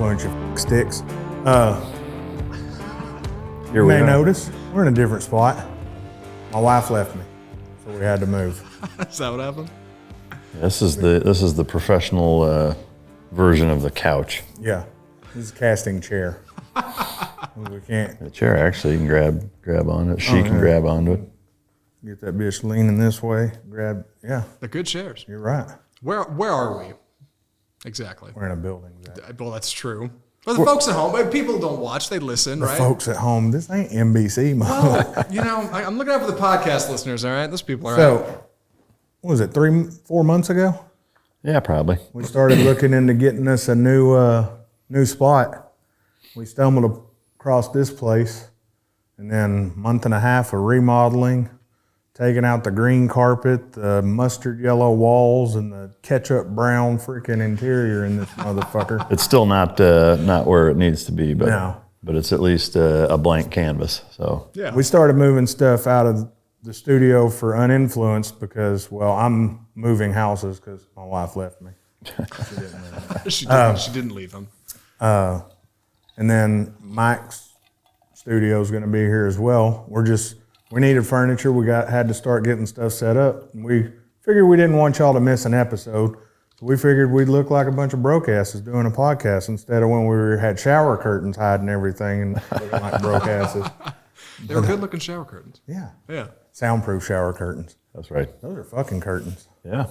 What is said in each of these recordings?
Uninfluenced, you sticks. Here You we may are. notice we're in a different spot. My wife left me, so we had to move. Is that what happened? This is the professional version of the couch. Yeah, this is a casting chair. We can't The chair actually, you can grab onto it. She can grab onto it. get that bitch leaning this way. Grab, yeah, They're good chairs. you're right. Where are we? Exactly. We're in a building. Zach. Well, that's true. But the folks at home, people don't watch; they listen, The right? folks at home, this ain't NBC, man. Well, I'm looking out for the podcast listeners. All right, those people are. So, out. what was it, 3-4 months ago? Yeah, probably. We started looking into getting us a new spot. We stumbled across this place, and then month and a half of remodeling, taking out the green carpet, the mustard yellow walls, and the ketchup brown freaking interior in this motherfucker. It's still not where it needs to be, but No. but it's at least a blank canvas. So Yeah. We started moving stuff out of the studio for Uninfluenced because, well, I'm moving houses because my wife left me. She didn't leave me. She didn't leave them. And then Mike's studio is going to be here as well. We needed furniture. We had to start getting stuff set up. We figured we didn't want y'all to miss an episode. So we figured we'd look like a bunch of broke asses doing a podcast instead of when we had shower curtains hiding everything and looking like broke asses. They were good-looking shower curtains. Yeah. Yeah. Soundproof shower curtains. that's right. Those are fucking curtains. Yeah,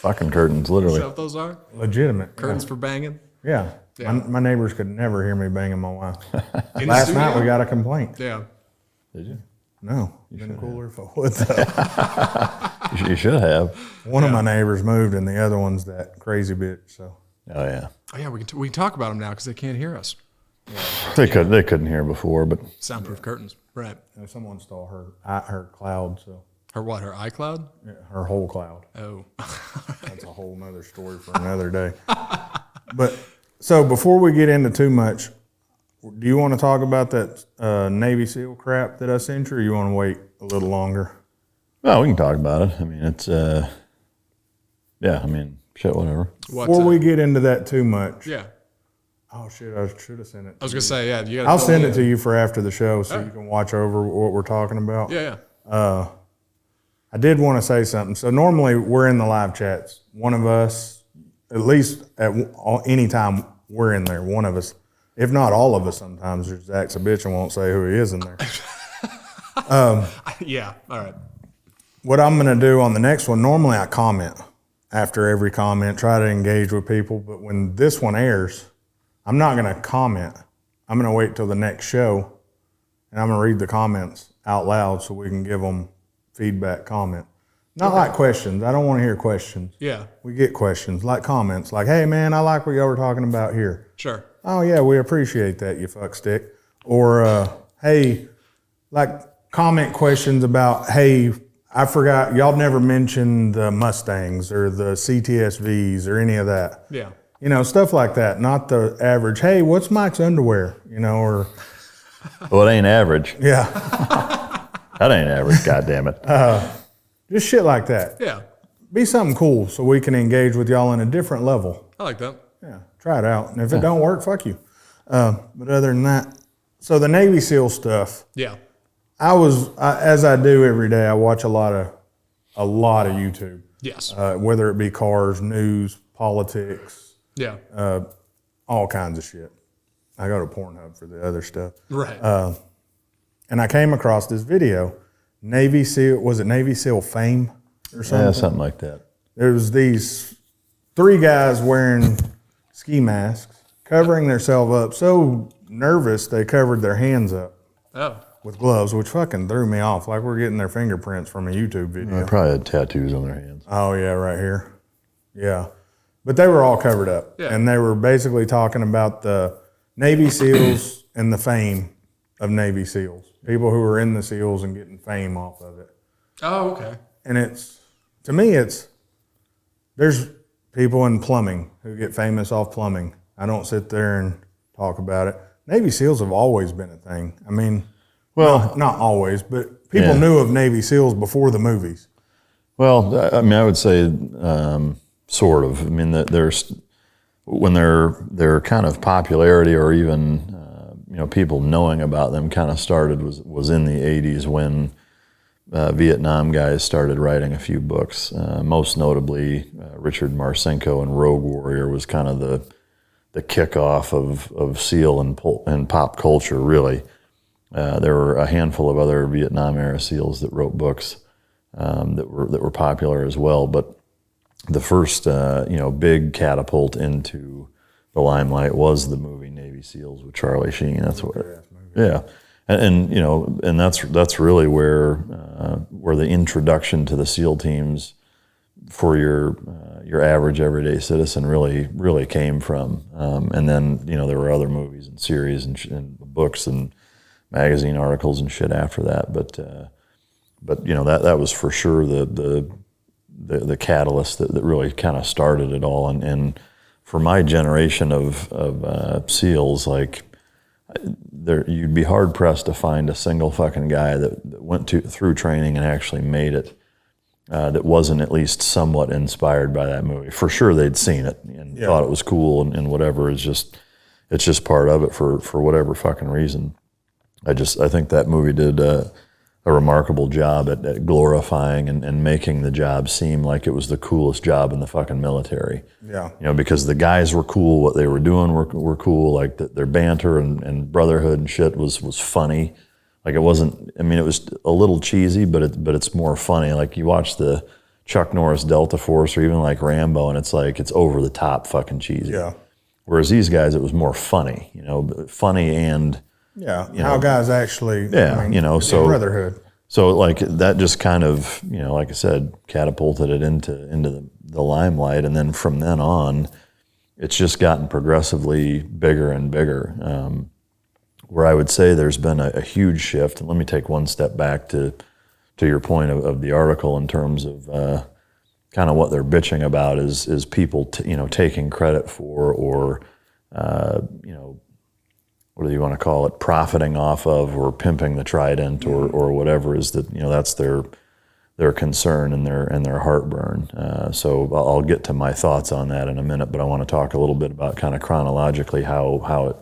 fucking curtains, Is literally. that what those are? Legitimate. Curtains for banging. Yeah. Yeah. My neighbors could never hear me banging my wife. In the Last studio? night we got a complaint. Yeah. Did you? No. Been cooler if I would though. You should have. One of my neighbors moved, and the other one's that crazy bitch. So Oh yeah. Oh yeah, we can talk about them now because they can't hear us. They couldn't hear before, but Soundproof curtains. Right. someone stole her cloud. So Her what? Her iCloud? yeah, her whole cloud. Oh. That's a whole nother story for another day. But so before we get into too much, do you want to talk about that Navy SEAL crap that I sent you, or you want to wait a little longer? well, we can talk about it. I mean, it's yeah. I mean, shit, whatever. What? Before we get into that too much. Yeah. Oh shit! I should have sent it. I was gonna say yeah. You gotta I'll fill send me it to you for after the show so you can watch over what we're talking about. in. Yeah. I did want to say something. So normally we're in the live chats. One of us, at least at any time, we're in there. One of us, if not all of us, sometimes Zach's a bitch and won't say who he is in there. Yeah. All right. What I'm going to do on the next one, normally I comment after every comment, try to engage with people. But when this one airs, I'm not going to comment. I'm going to wait till the next show, and I'm going to read the comments out loud so we can give them feedback comment. Not like questions. I don't want to hear questions. Yeah. We get questions, like comments, like, hey, man, I like what y'all were talking about here. Sure. Oh, yeah, we appreciate that, you fuck stick. Or, hey, like comment questions about, hey, I forgot, y'all never mentioned the Mustangs or the CTSVs or any of that. Yeah. You know, stuff like that. Not the average, hey, what's Mike's underwear? You know, or, Well, it ain't average. yeah, That ain't average. God damn it. just shit like that. Yeah. Be something cool so we can engage with y'all on a different level. I like that. Yeah, try it out. And if it don't work, fuck you. But other than that, so the Navy SEAL stuff, Yeah. as I do every day, I watch a lot of YouTube, Yes. whether it be cars, news, politics, Yeah. all kinds of shit. I go to Pornhub for the other stuff. Right. And I came across this video, Navy SEAL, was it Navy SEAL Fame or something? Yeah, something like that. There was these 3 guys wearing ski masks, covering themselves up, so nervous they covered their hands up Oh. with gloves, which fucking threw me off, like we're getting their fingerprints from a YouTube video. They probably had tattoos on their hands. Oh, yeah, right here. Yeah. But they were all covered up. Yeah. And they were basically talking about the Navy SEALs and the fame of Navy SEALs. People who are in the SEALs and getting fame off of it. Oh, okay. And to me, there's people in plumbing who get famous off plumbing. I don't sit there and talk about it. Navy SEALs have always been a thing. I mean, well, not always, but people knew of Navy SEALs before the movies. Well, I mean, I would say sort of. I mean, there's when their kind of popularity or even people knowing about them kind of started was in the 80s when Vietnam guys started writing a few books. Most notably, Richard Marcinko and Rogue Warrior was kind of the kickoff of SEAL and pop culture, really. There were a handful of other Vietnam era SEALs that wrote books that were popular as well. But the first big catapult into the limelight was the movie Navy SEALs with Charlie Sheen. That's what, yeah. And that's really where the introduction to the SEAL teams for your average everyday citizen really came from. And then there were other movies and series and books and magazine articles and shit after that. But that was for sure the catalyst that really kind of started it all. And for my generation of SEALs, like, you'd be hard pressed to find a single fucking guy that went through training and actually made it that wasn't at least somewhat inspired by that movie. For sure, they'd seen it and thought it was cool and whatever. It's just part of it for whatever fucking reason. I think that movie did a remarkable job at glorifying and making the job seem like it was the coolest job in the fucking military. Yeah. Because the guys were cool, what they were doing were cool, like their banter and brotherhood and shit was funny. Like it wasn't, it was a little cheesy, but it's more funny. Like you watch the Chuck Norris Delta Force or even like Rambo and it's like, it's over the top fucking cheesy. Yeah. Whereas these guys, it was more funny, funny and... Yeah, how guys actually, so brotherhood. So like that just kind of, like I said, catapulted it into the limelight, and then from then on, it's just gotten progressively bigger and bigger. Where I would say there's been a huge shift, and let me take one step back to your point of the article in terms of kind of what they're bitching about is people taking credit for or what do you want to call it, profiting off of or pimping the Trident or whatever is that, that's their concern and their heartburn. So I'll get to my thoughts on that in a minute, but I want to talk a little bit about kind of chronologically how it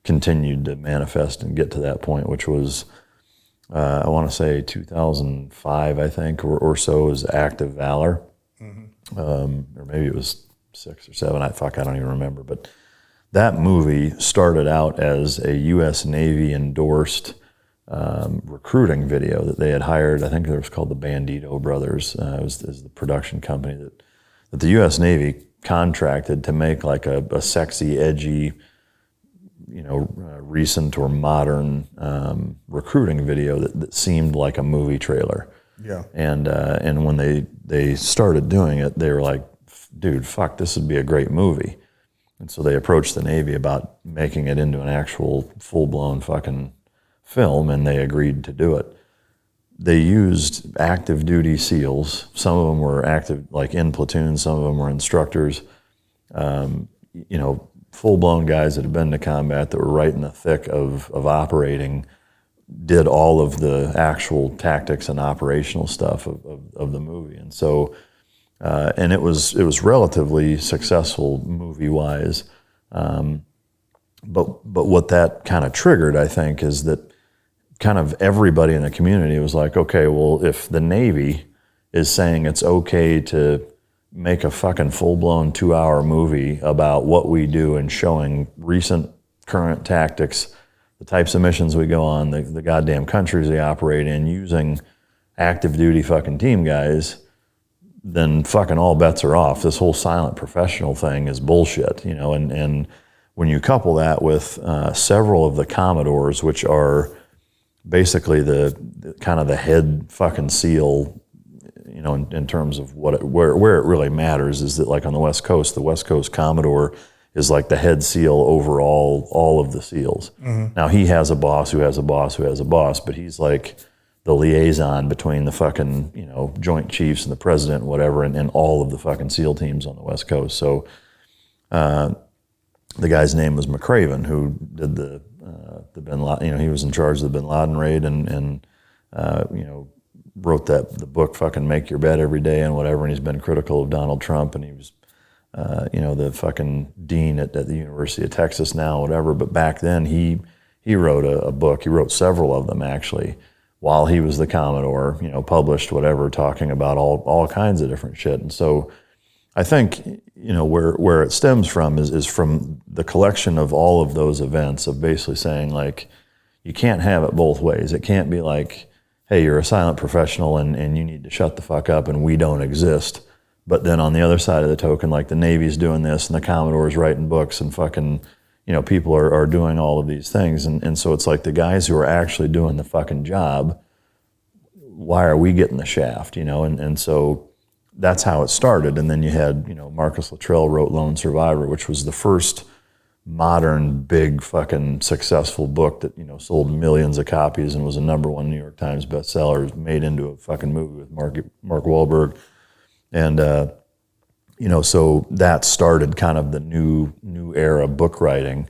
continued to manifest and get to that point, which was, I want to say 2005, I think, or so, is Act of Valor. Mm-hmm. Or maybe it was 6 or 7, I don't even remember, but that movie started out as a U.S. Navy endorsed recruiting video that they had hired. I think it was called the Bandito Brothers. It was the production company that the U.S. Navy contracted to make like a sexy, edgy, recent or modern recruiting video that seemed like a movie trailer. Yeah. And when they started doing it, they were like, dude, fuck, this would be a great movie. And so they approached the Navy about making it into an actual full-blown fucking film, and they agreed to do it. They used active duty SEALs. Some of them were active, like in platoons. Some of them were instructors. Full-blown guys that had been to combat that were right in the thick of operating, did all of the actual tactics and operational stuff of the movie. And so... and it was relatively successful movie-wise, but what that kind of triggered, I think, is that kind of everybody in the community was like, okay, well, if the Navy is saying it's okay to make a fucking full-blown 2-hour movie about what we do and showing recent current tactics, the types of missions we go on, the goddamn countries they operate in, using active-duty fucking team guys, then fucking all bets are off. This whole silent professional thing is bullshit, and when you couple that with several of the Commodores, which are basically the kind of the head fucking SEAL, in terms of where it really matters is that, like on the West Coast Commodore is like the head SEAL over all of the SEALs. Mm-hmm. Now he has a boss who has a boss who has a boss, but he's like the liaison between the fucking, Joint Chiefs and the president and whatever, and all of the fucking SEAL teams on the West Coast. So the guy's name was McCraven, who did the Bin Laden, he was in charge of the Bin Laden raid and wrote the book fucking Make Your Bed Every Day and whatever, and he's been critical of Donald Trump, and he was the fucking dean at the University of Texas now, whatever. But back then, he wrote a book. He wrote several of them, actually, while he was the Commodore, published whatever, talking about all kinds of different shit. And so I think, where it stems from is from the collection of all of those events of basically saying, like, you can't have it both ways. It can't be like, hey, you're a silent professional and you need to shut the fuck up and we don't exist. But then on the other side of the token, like the Navy's doing this and the Commodore's writing books and fucking, people are doing all of these things. And so it's like the guys who are actually doing the fucking job, why are we getting the shaft, And so that's how it started. And then you had, Marcus Luttrell wrote Lone Survivor, which was the first modern, big, fucking successful book that, sold millions of copies and was a #1 New York Times bestseller, made into a fucking movie with Mark Wahlberg. And, so that started kind of the new era book writing,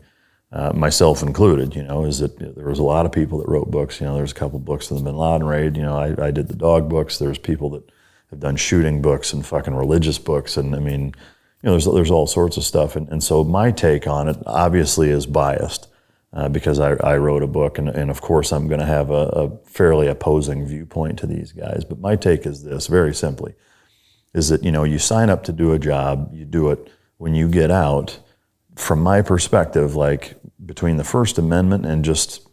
myself included, is that there was a lot of people that wrote books. There's a couple books of the Bin Laden raid. I did the dog books. There's people that have done shooting books and fucking religious books. And I mean, there's all sorts of stuff. And so my take on it obviously is biased because I wrote a book. And of course, I'm going to have a fairly opposing viewpoint to these guys. But my take is this, very simply, is that, you sign up to do a job, you do it. When you get out, from my perspective, like between the First Amendment and just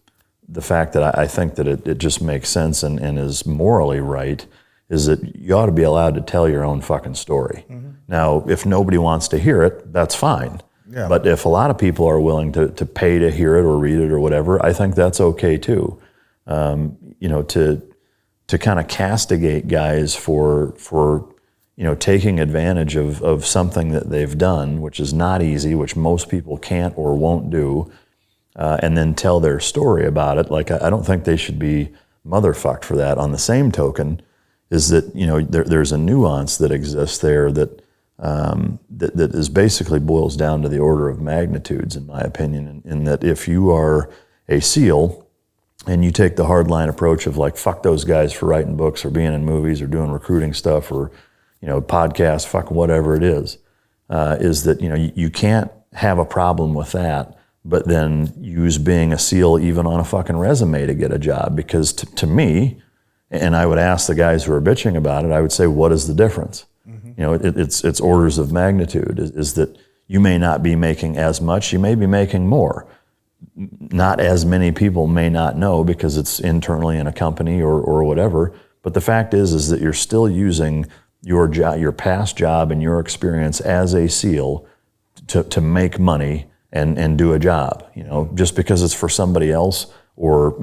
the fact that I think that it just makes sense and is morally right, is that you ought to be allowed to tell your own fucking story. Mm-hmm. Now, if nobody wants to hear it, that's fine. Yeah. But if a lot of people are willing to pay to hear it or read it or whatever, I think that's okay too. To kind of castigate guys for taking advantage of something that they've done, which is not easy, which most people can't or won't do, and then tell their story about it. Like, I don't think they should be motherfucked for that. On the same token, is that, there's a nuance that exists there that is basically boils down to the order of magnitudes, in my opinion, in that if you are a SEAL and you take the hardline approach of like, fuck those guys for writing books or being in movies or doing recruiting stuff or podcasts, fucking whatever it is that, you can't have a problem with that, but then use being a SEAL even on a fucking resume to get a job. Because to me, and I would ask the guys who are bitching about it, I would say, what is the difference? Mm-hmm. It's orders of magnitude, is that you may not be making as much, you may be making more. Not as many people may not know because it's internally in a company or whatever, but the fact is that you're still using your job, your past job and your experience as a SEAL to make money and do a job. Just because it's for somebody else or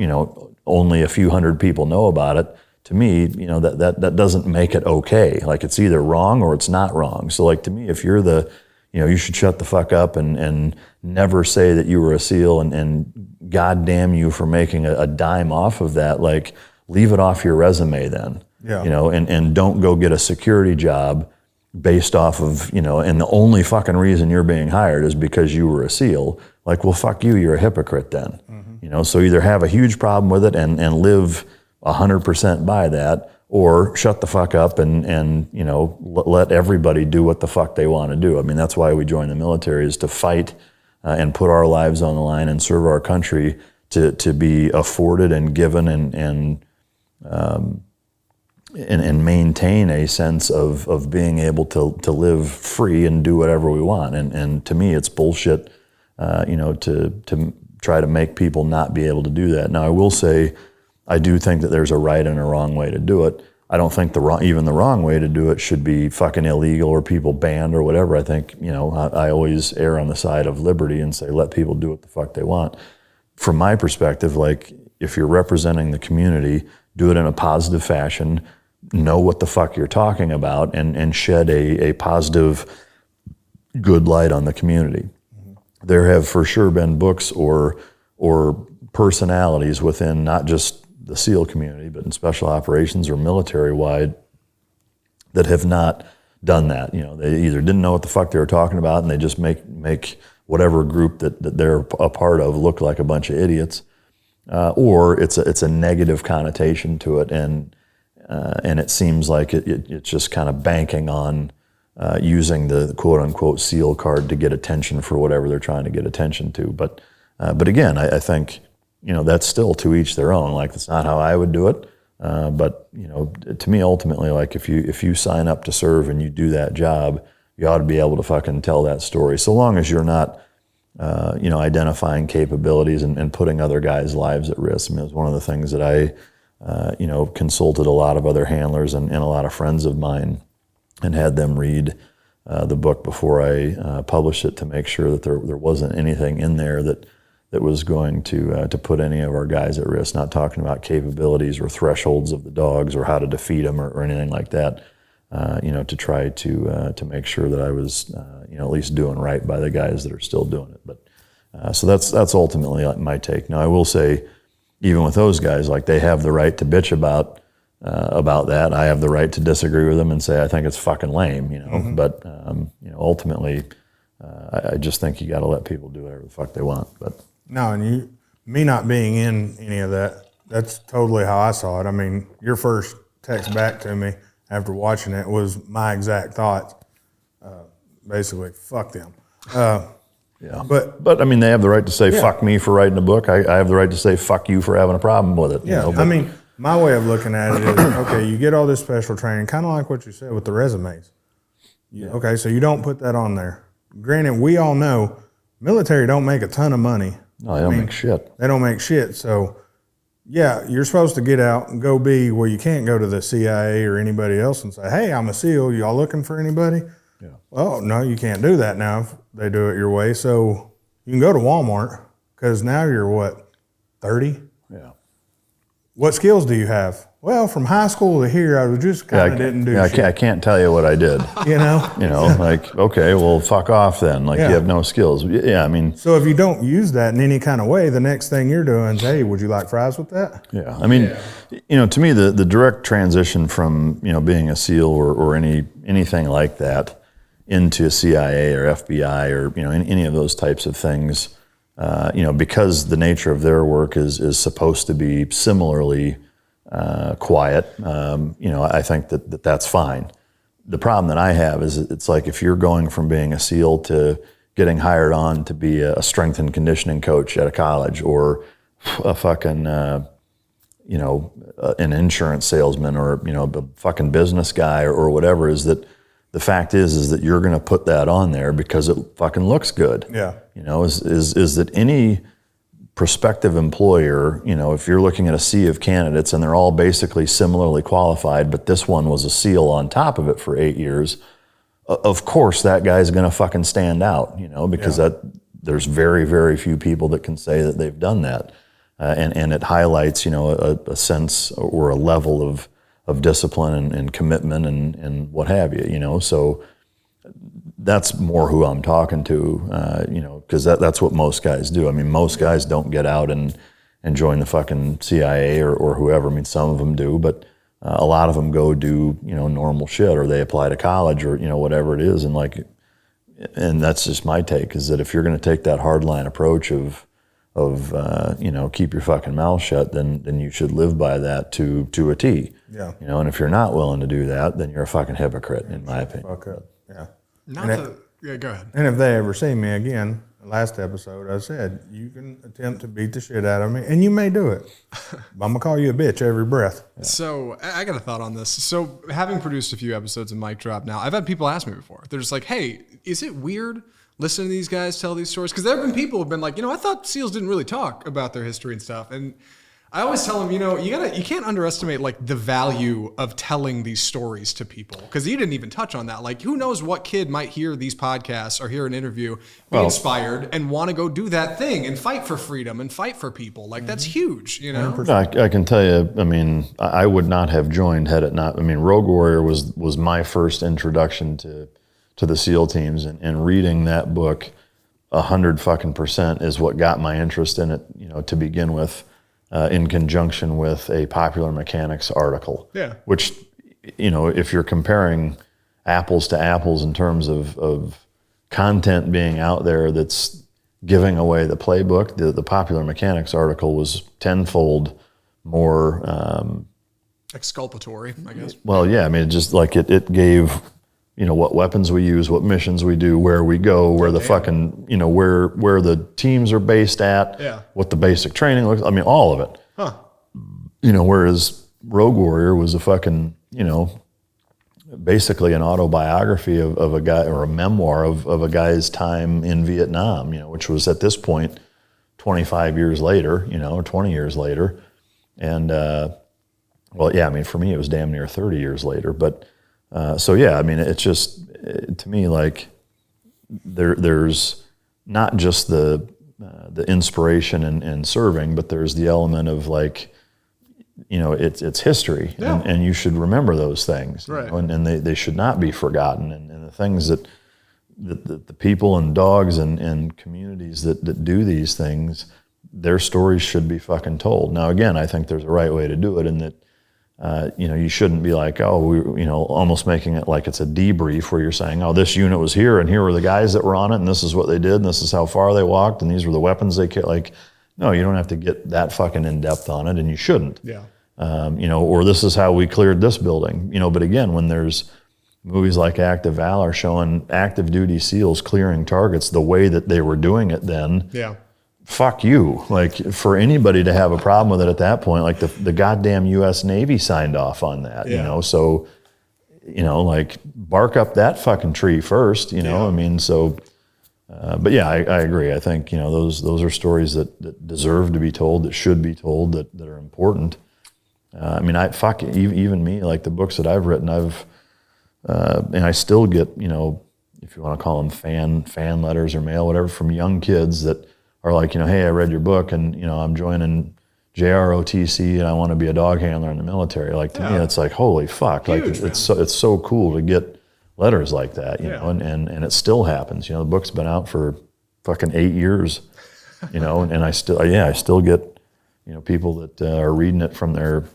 only a few hundred people know about it, to me, that doesn't make it okay. Like, it's either wrong or it's not wrong. So like, to me, if you're you should shut the fuck up and never say that you were a SEAL and God damn you for making a dime off of that. Like, leave it off your resume then. Yeah. And don't go get a security job based off of, and the only fucking reason you're being hired is because you were a SEAL. Like, well, fuck you, you're a hypocrite then. Mm-hmm. So either have a huge problem with it and live 100% by that, or shut the fuck up and let everybody do what the fuck they want to do. I mean, that's why we joined the military, is to fight and put our lives on the line and serve our country, to be afforded and given and maintain a sense of being able to live free and do whatever we want. And to me, it's bullshit, to try to make people not be able to do that. Now, I will say, I do think that there's a right and a wrong way to do it. I don't think even the wrong way to do it should be fucking illegal or people banned or whatever. I think, I always err on the side of liberty and say, let people do what the fuck they want. From my perspective, like, if you're representing the community, do it in a positive fashion, know what the fuck you're talking about, and shed a positive, good light on the community. Mm-hmm. There have for sure been books or personalities within not just the SEAL community, but in special operations or military-wide, that have not done that. They either didn't know what the fuck they were talking about and they just make whatever group that they're a part of look like a bunch of idiots, or it's a negative connotation to it, and it seems like it's just kind of banking on using the quote unquote SEAL card to get attention for whatever they're trying to get attention to. But again, I think, that's still to each their own. Like, that's not how I would do it. But to me, ultimately, like if you sign up to serve and you do that job, you ought to be able to fucking tell that story. So long as you're not, identifying capabilities and putting other guys' lives at risk. I mean, it was one of the things that I, consulted a lot of other handlers and a lot of friends of mine and had them read the book before I published it to make sure that there wasn't anything in there that was going to put any of our guys at risk. Not talking about capabilities or thresholds of the dogs or how to defeat them or anything like that. To try to make sure that I was, at least doing right by the guys that are still doing it. But so that's ultimately my take. Now, I will say, even with those guys, like, they have the right to bitch about that. I have the right to disagree with them and say I think it's fucking lame, Mm-hmm. But ultimately, I just think you got to let people do whatever the fuck they want. But no, and me not being in any of that, that's totally how I saw it. I mean, your first text back to me after watching it was my exact thoughts. Basically, fuck them. Yeah, but I mean, they have the right to say fuck me for writing a book. I have the right to say fuck you for having a problem with it. Yeah, I mean, my way of looking at it is, okay, you get all this special training, kind of like what you said with the resumes. Okay, so you don't put that on there. Granted, we all know military don't make a ton of money. No, they don't make shit. They don't make shit. So, yeah, you're supposed to get out and go be where you can't go to the CIA or anybody else and say, hey, I'm a SEAL. Y'all looking for anybody? Yeah. Well, no, you can't do that now if they do it your way. So you can go to Walmart because now you're what, 30? Yeah. What skills do you have? Well, from high school to here, I was just kind of didn't do shit. I can't tell you what I did. Like, okay, well, fuck off then. Like, you have no skills. Yeah, I mean. So if you don't use that in any kind of way, the next thing you're doing is, hey, would you like fries with that? Yeah, I mean, to me, the direct transition from, being a SEAL or anything like that into CIA or FBI or, any of those types of things, because the nature of their work is supposed to be similarly quiet, I think that's fine. The problem that I have is it's like if you're going from being a SEAL to getting hired on to be a strength and conditioning coach at a college or a fucking, an insurance salesman or, a fucking business guy or whatever, is that the fact is that you're going to put that on there because it fucking looks good. Yeah. Is that any prospective employer, if you're looking at a sea of candidates and they're all basically similarly qualified, but this one was a SEAL on top of it for 8 years, of course that guy's going to fucking stand out, because there's very, very few people that can say that they've done that. And it highlights, a sense or a level of discipline and commitment and what have you, so that's more who I'm talking to, because that's what most guys do. I mean, most guys don't get out and join the fucking CIA or whoever. I mean, some of them do, but a lot of them go do, normal shit, or they apply to college or, whatever it is. And that's just my take, is that if you're going to take that hardline approach of keep your fucking mouth shut, then you should live by that to a T. Yeah. And if you're not willing to do that, then you're a fucking hypocrite, in my opinion. Fuck up. Yeah. Go ahead. And if they ever see me again, last episode I said, you can attempt to beat the shit out of me, and you may do it. But I'm going to call you a bitch every breath. Yeah. So I got a thought on this. So having produced a few episodes of Mic Drop now, I've had people ask me before. They're just like, hey, is it weird listening to these guys tell these stories? Because there have been people who have been like, I thought SEALs didn't really talk about their history and stuff. And I always tell them, you can't underestimate like the value of telling these stories to people, because you didn't even touch on that. Like, who knows what kid might hear these podcasts or hear an interview, be inspired and want to go do that thing and fight for freedom and fight for people. Like, that's huge, I can tell you, I mean, I would not have joined had it not. I mean, Rogue Warrior was my first introduction to the SEAL teams, and reading that book 100% is what got my interest in it, to begin with. In conjunction with a Popular Mechanics article. Yeah. Which, if you're comparing apples to apples in terms of content being out there that's giving away the playbook, the Popular Mechanics article was tenfold more... exculpatory, I guess. Well, yeah, I mean, just like it gave, what weapons we use, what missions we do, where we go, where the fucking, where the teams are based at, what the basic training looks. I mean, all of it. Huh. Whereas Rogue Warrior was a fucking, basically an autobiography of a guy, or a memoir of a guy's time in Vietnam, which was at this point 25 years later, or 20 years later. And, for me, it was damn near 30 years later. But, it's just, to me, like, there's not just the inspiration and serving, but there's the element of, like, it's history, and you should remember those things, right? And they should not be forgotten. And the things that the people and dogs and communities that do these things, their stories should be fucking told. Now, again, I think there's a right way to do it, and that you shouldn't be like, almost making it like it's a debrief where you're saying, oh, this unit was here, and here were the guys that were on it, and this is what they did, and this is how far they walked, and these were the weapons they carried. Like, no, you don't have to get that fucking in depth on it, and you shouldn't. Yeah. Or this is how we cleared this building. But again, when there's movies like Act of Valor showing active duty SEALs clearing targets the way that they were doing it then, fuck you. Like, for anybody to have a problem with it at that point, like the goddamn U.S. Navy signed off on that, so, like, bark up that fucking tree first, I mean, so, but yeah, I agree. I think, those are stories that deserve to be told, that should be told, that are important. Even me, like the books that I've written, and I still get, if you want to call them fan letters or mail, whatever, from young kids that are like, hey, I read your book, and, I'm joining JROTC, and I want to be a dog handler in the military. Like, to me, it's like, holy fuck. Huge, like, it's so cool to get letters like that, you know, and it still happens. The book's been out for fucking 8 years, and I still get, people that are reading it from their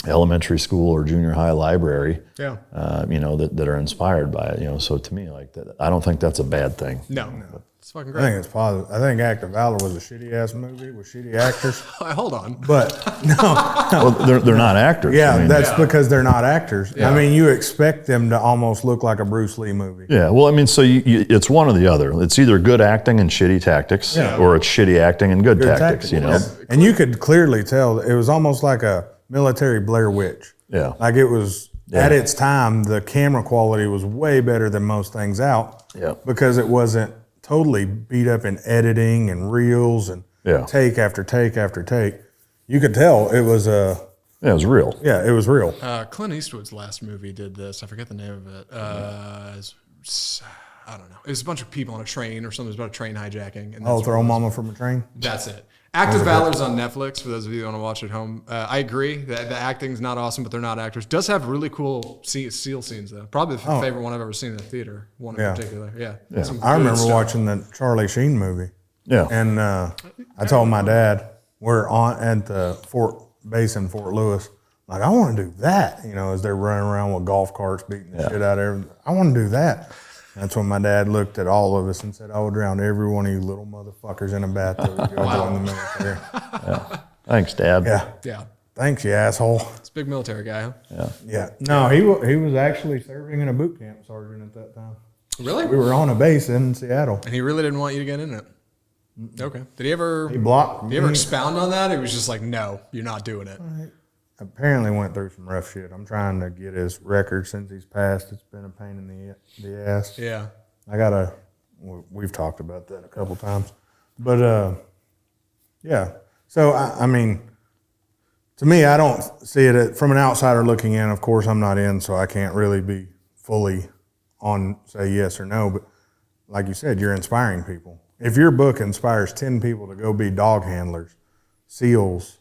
elementary school or junior high library, that are inspired by it, so to me, like, that, I don't think that's a bad thing. No. It's fucking I great. think it's positive. I think Act of Valor was a shitty ass movie with shitty actors. Hold on. But no, Well, they're not actors. that's because they're not actors. I mean, you expect them to almost look like a Bruce Lee movie. Yeah, well, I mean, so it's one or the other. It's either good acting and shitty tactics, or it's shitty acting and good tactics, And you could clearly tell it was almost like a military Blair Witch. Yeah. Like, it was, at its time, the camera quality was way better than most things out. Yeah. Because it wasn't totally beat up in editing and reels and take after take after take. You could tell it was it was real. Yeah, it was real. Clint Eastwood's last movie did this. I forget the name of it. I don't know. It was a bunch of people on a train or something. It was about a train hijacking. And Throw Mama from a Train? That's it. Act of Valor's on Netflix, for those of you who want to watch at home. I agree that the acting's not awesome, but they're not actors. Does have really cool SEAL scenes, though. Probably the favorite one I've ever seen in the theater. One in particular. Yeah. I remember watching the Charlie Sheen movie. Yeah. And I told my dad, we're at the base in Fort Lewis, like, I want to do that, as they're running around with golf carts beating the shit out of everything. I want to do that. That's when my dad looked at all of us and said, I would drown every one of you little motherfuckers in a bathtub if y'all go in the military. Thanks, Dad. Yeah. Thanks, you asshole. It's a big military guy, huh? Yeah. No, he was actually serving in a boot camp sergeant at that time. Really? We were on a base in Seattle. And he really didn't want you to get in it. Okay. Did he ever blocked Did he ever expound on that? It was just like, no, you're not doing it. Apparently went through some rough shit. I'm trying to get his record since he's passed. It's been a pain in the ass. Yeah. We've talked about that a couple times. But, yeah. So, I mean, to me, I don't see it from an outsider looking in. Of course, I'm not in, so I can't really be fully say yes or no. But like you said, you're inspiring people. If your book inspires 10 people to go be dog handlers, SEALs,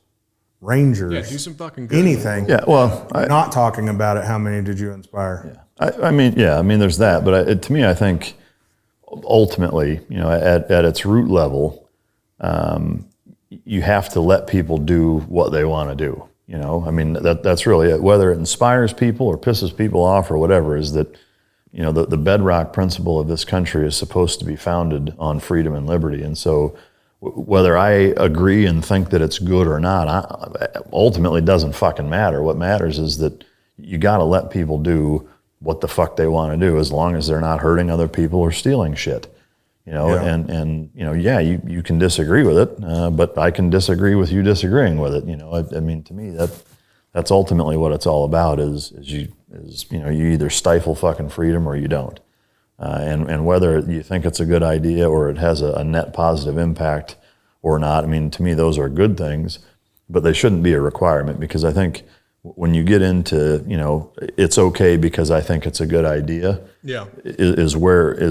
Rangers, do some fucking good. Anything. Yeah, well, not talking about it, how many did you inspire? Yeah. I mean, there's that. But to me, I think ultimately, at its root level, you have to let people do what they want to do. I mean, that's really it. Whether it inspires people or pisses people off or whatever, is that, the bedrock principle of this country is supposed to be founded on freedom and liberty. And so whether I agree and think that it's good or not, ultimately doesn't fucking matter. What matters is that you got to let people do what the fuck they want to do, as long as they're not hurting other people or stealing shit. You know, Yeah. and you know, yeah, you can disagree with it, but I can disagree with you disagreeing with it. You know, I mean, to me, that's ultimately what it's all about. Is you either stifle fucking freedom or you don't. And whether you think it's a good idea or it has a net positive impact or not, I mean, to me, those are good things, but they shouldn't be a requirement, because I think when you get into, you know, it's okay because I think it's a good idea, is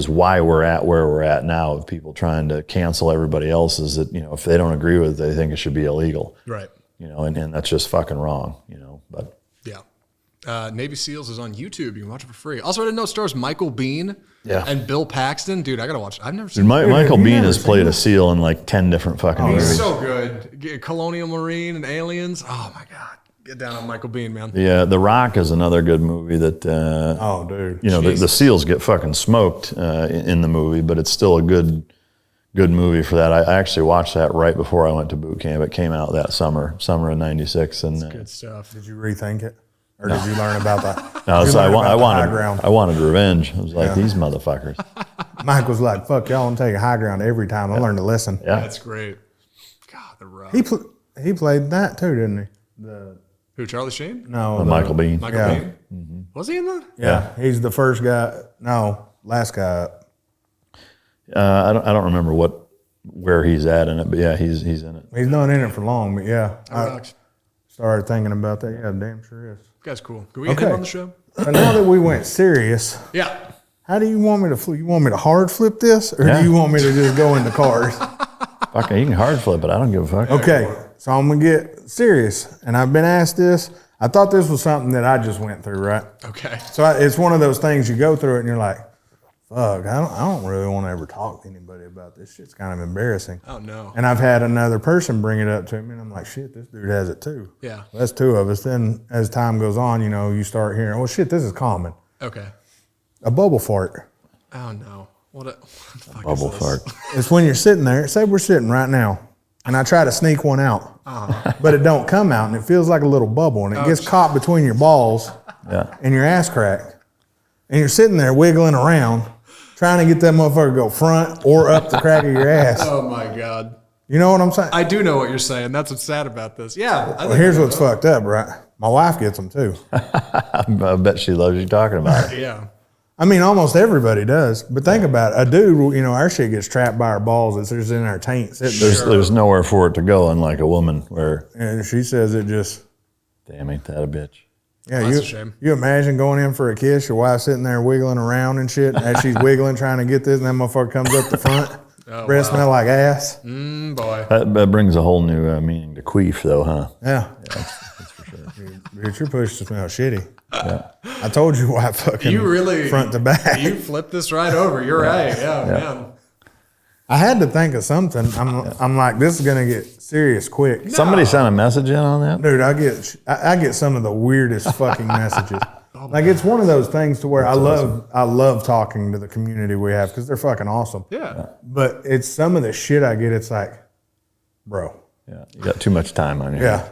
why we're at where we're at now, of people trying to cancel everybody else, is that, you know, if they don't agree with it, they think it should be illegal. Right. You know, and that's just fucking wrong, you know, but. Yeah. Navy SEALs is on YouTube. You can watch it for free. Also, I didn't know it stars Michael Biehn and Bill Paxton. Dude, I got to watch it. I've never seen it. Michael Biehn has played a SEAL in like 10 different fucking movies. He's so good. Colonial Marine and Aliens. Oh, my God. Get down on Michael Biehn, man. Yeah, The Rock is another good movie that, Oh, dude. you know, the SEALs get fucking smoked in the movie, but it's still a good movie for that. I actually watched that right before I went to boot camp. It came out that summer of '96, and Good stuff. Did you rethink it? Or did you learn about that? no, Did you so learn about the high I ground? wanted revenge. I was like, these motherfuckers. Mike was like, fuck, y'all don't take a high ground every time. I learned to listen. Yeah, That's great. God, The Rock. He played that too, didn't he? Who, Charlie Sheen? No. Michael Biehn. Michael Yeah. Biehn? Mm-hmm. Was he in that? Yeah, he's the first guy. No, last guy up. I don't remember where he's at in it, but yeah, he's in it. He's not in it for long, but yeah. That I rocks. started thinking about that. Yeah, damn sure is. Guy's cool. Can we get him on the show? So now that we went serious, Yeah. how do you want me to flip? You want me to hard flip this, or Yeah. do you want me to just go into cars? Fucking, you can hard flip it. I don't give a fuck. Okay, so I'm gonna get serious, and I've been asked this. I thought this was something that I just went through, right? Okay. So it's one of those things you go through it, and you're like, "Fuck, I don't really want to ever talk to anybody about this. Shit's kind of embarrassing." Oh, no. And I've had another person bring it up to me, and I'm like, "Shit, this dude has it too." Yeah. Well, that's two of us. Then as time goes on, you know, you start hearing, "Oh shit, this is common." Okay. A bubble fart. Oh, no. What the fuck Bubble is this? fart. It's when you're sitting there. Say we're sitting right now, and I try to sneak one out, but it don't come out, and it feels like a little bubble, and it gets caught between your balls Yeah. and your ass crack, and you're sitting there wiggling around, trying to get that motherfucker to go front or up the crack of your ass. Oh, my God. You know what I'm saying? I do know what you're saying. That's what's sad about this. Yeah. Well, here's what's fucked up, right? My wife gets them too. I bet she loves you talking about it. Yeah. I mean, almost everybody does. But think about it. A dude, you know, our shit gets trapped by our balls. It's just in our taint sitting there. There's nowhere for it to go, unlike a woman where, And she says it just, damn, ain't that a bitch. yeah, That's a shame. you imagine going in for a kiss, your wife sitting there wiggling around and shit, as she's wiggling trying to get this, and that motherfucker comes up the front. Breath smell like ass. Boy. That brings a whole new meaning to queef, though, huh? Yeah. That's for sure. Dude, your push smell shitty. Yeah. I told you why fucking You really front to back. You flipped this right over. You're right. Yeah, man. I had to think of something. I'm like, this is gonna get serious quick. Somebody sent a message in on that? Dude, I get some of the weirdest fucking messages. Like it's one of those things to where I love talking to the community we have because they're fucking awesome. Yeah. But it's some of the shit I get. It's like, bro. Yeah, you got too much time on you. Yeah.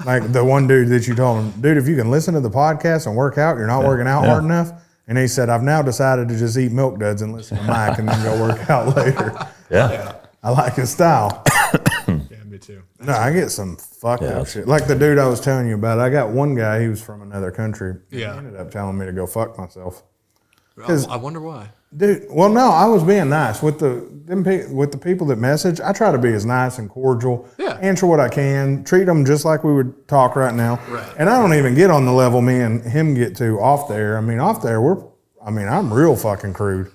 Like the one dude that you told him, dude, if you can listen to the podcast and work out, you're not working out hard enough. And he said, I've now decided to just eat milk duds and listen to Mike and then go work out later. Yeah. I like his style. Yeah, me too. No, I get some fucked up shit. Like the dude I was telling you about. I got one guy, he was from another country. Yeah. He ended up telling me to go fuck myself. I wonder why. Dude, well, no, I was being nice with the people that message. I try to be as nice and cordial. Yeah. Answer what I can. Treat them just like we would talk right now. Right. And I don't even get on the level me and him get to off there. I mean, off there, I'm real fucking crude.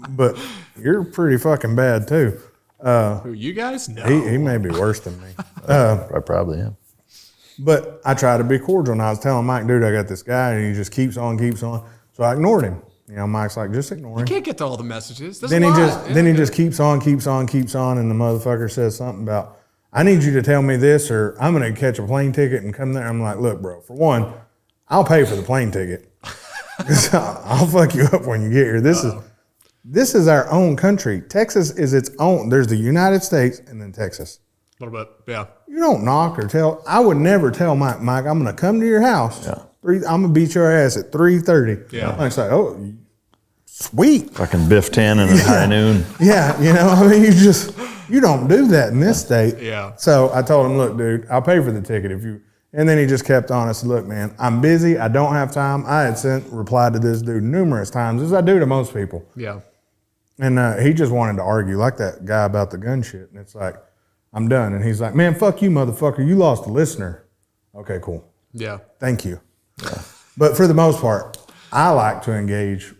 But you're pretty fucking bad too. Who, you guys? No. He may be worse than me. I probably am. But I try to be cordial. And I was telling Mike, dude, I got this guy, and he just keeps on. So I ignored him. You know, Mike's like, just ignore him. You can't get to all the messages. There's Then a he lot. just keeps on, and the motherfucker says something about, I need you to tell me this, or I'm gonna catch a plane ticket and come there. I'm like, look, bro, for one, I'll pay for the plane ticket. I'll fuck you up when you get here. This is our own country. Texas is its own. There's the United States and then Texas. A little bit. Yeah. You don't knock or tell. I would never tell Mike, I'm gonna come to your house I'm gonna beat your ass at 3:30. Yeah. I was like, oh, sweet. Fucking Biff Tannen at high noon. Yeah, I mean, you don't do that in this state. Yeah. So I told him, look, dude, I'll pay for the ticket if you. And then he just kept on. I said, look, man, I'm busy. I don't have time. I had replied to this dude numerous times, as I do to most people. Yeah. And he just wanted to argue like that guy about the gun shit. And it's like, I'm done. And he's like, man, fuck you, motherfucker. You lost a listener. Okay, cool. Yeah. Thank you. Yeah. But for the most part, I like to engage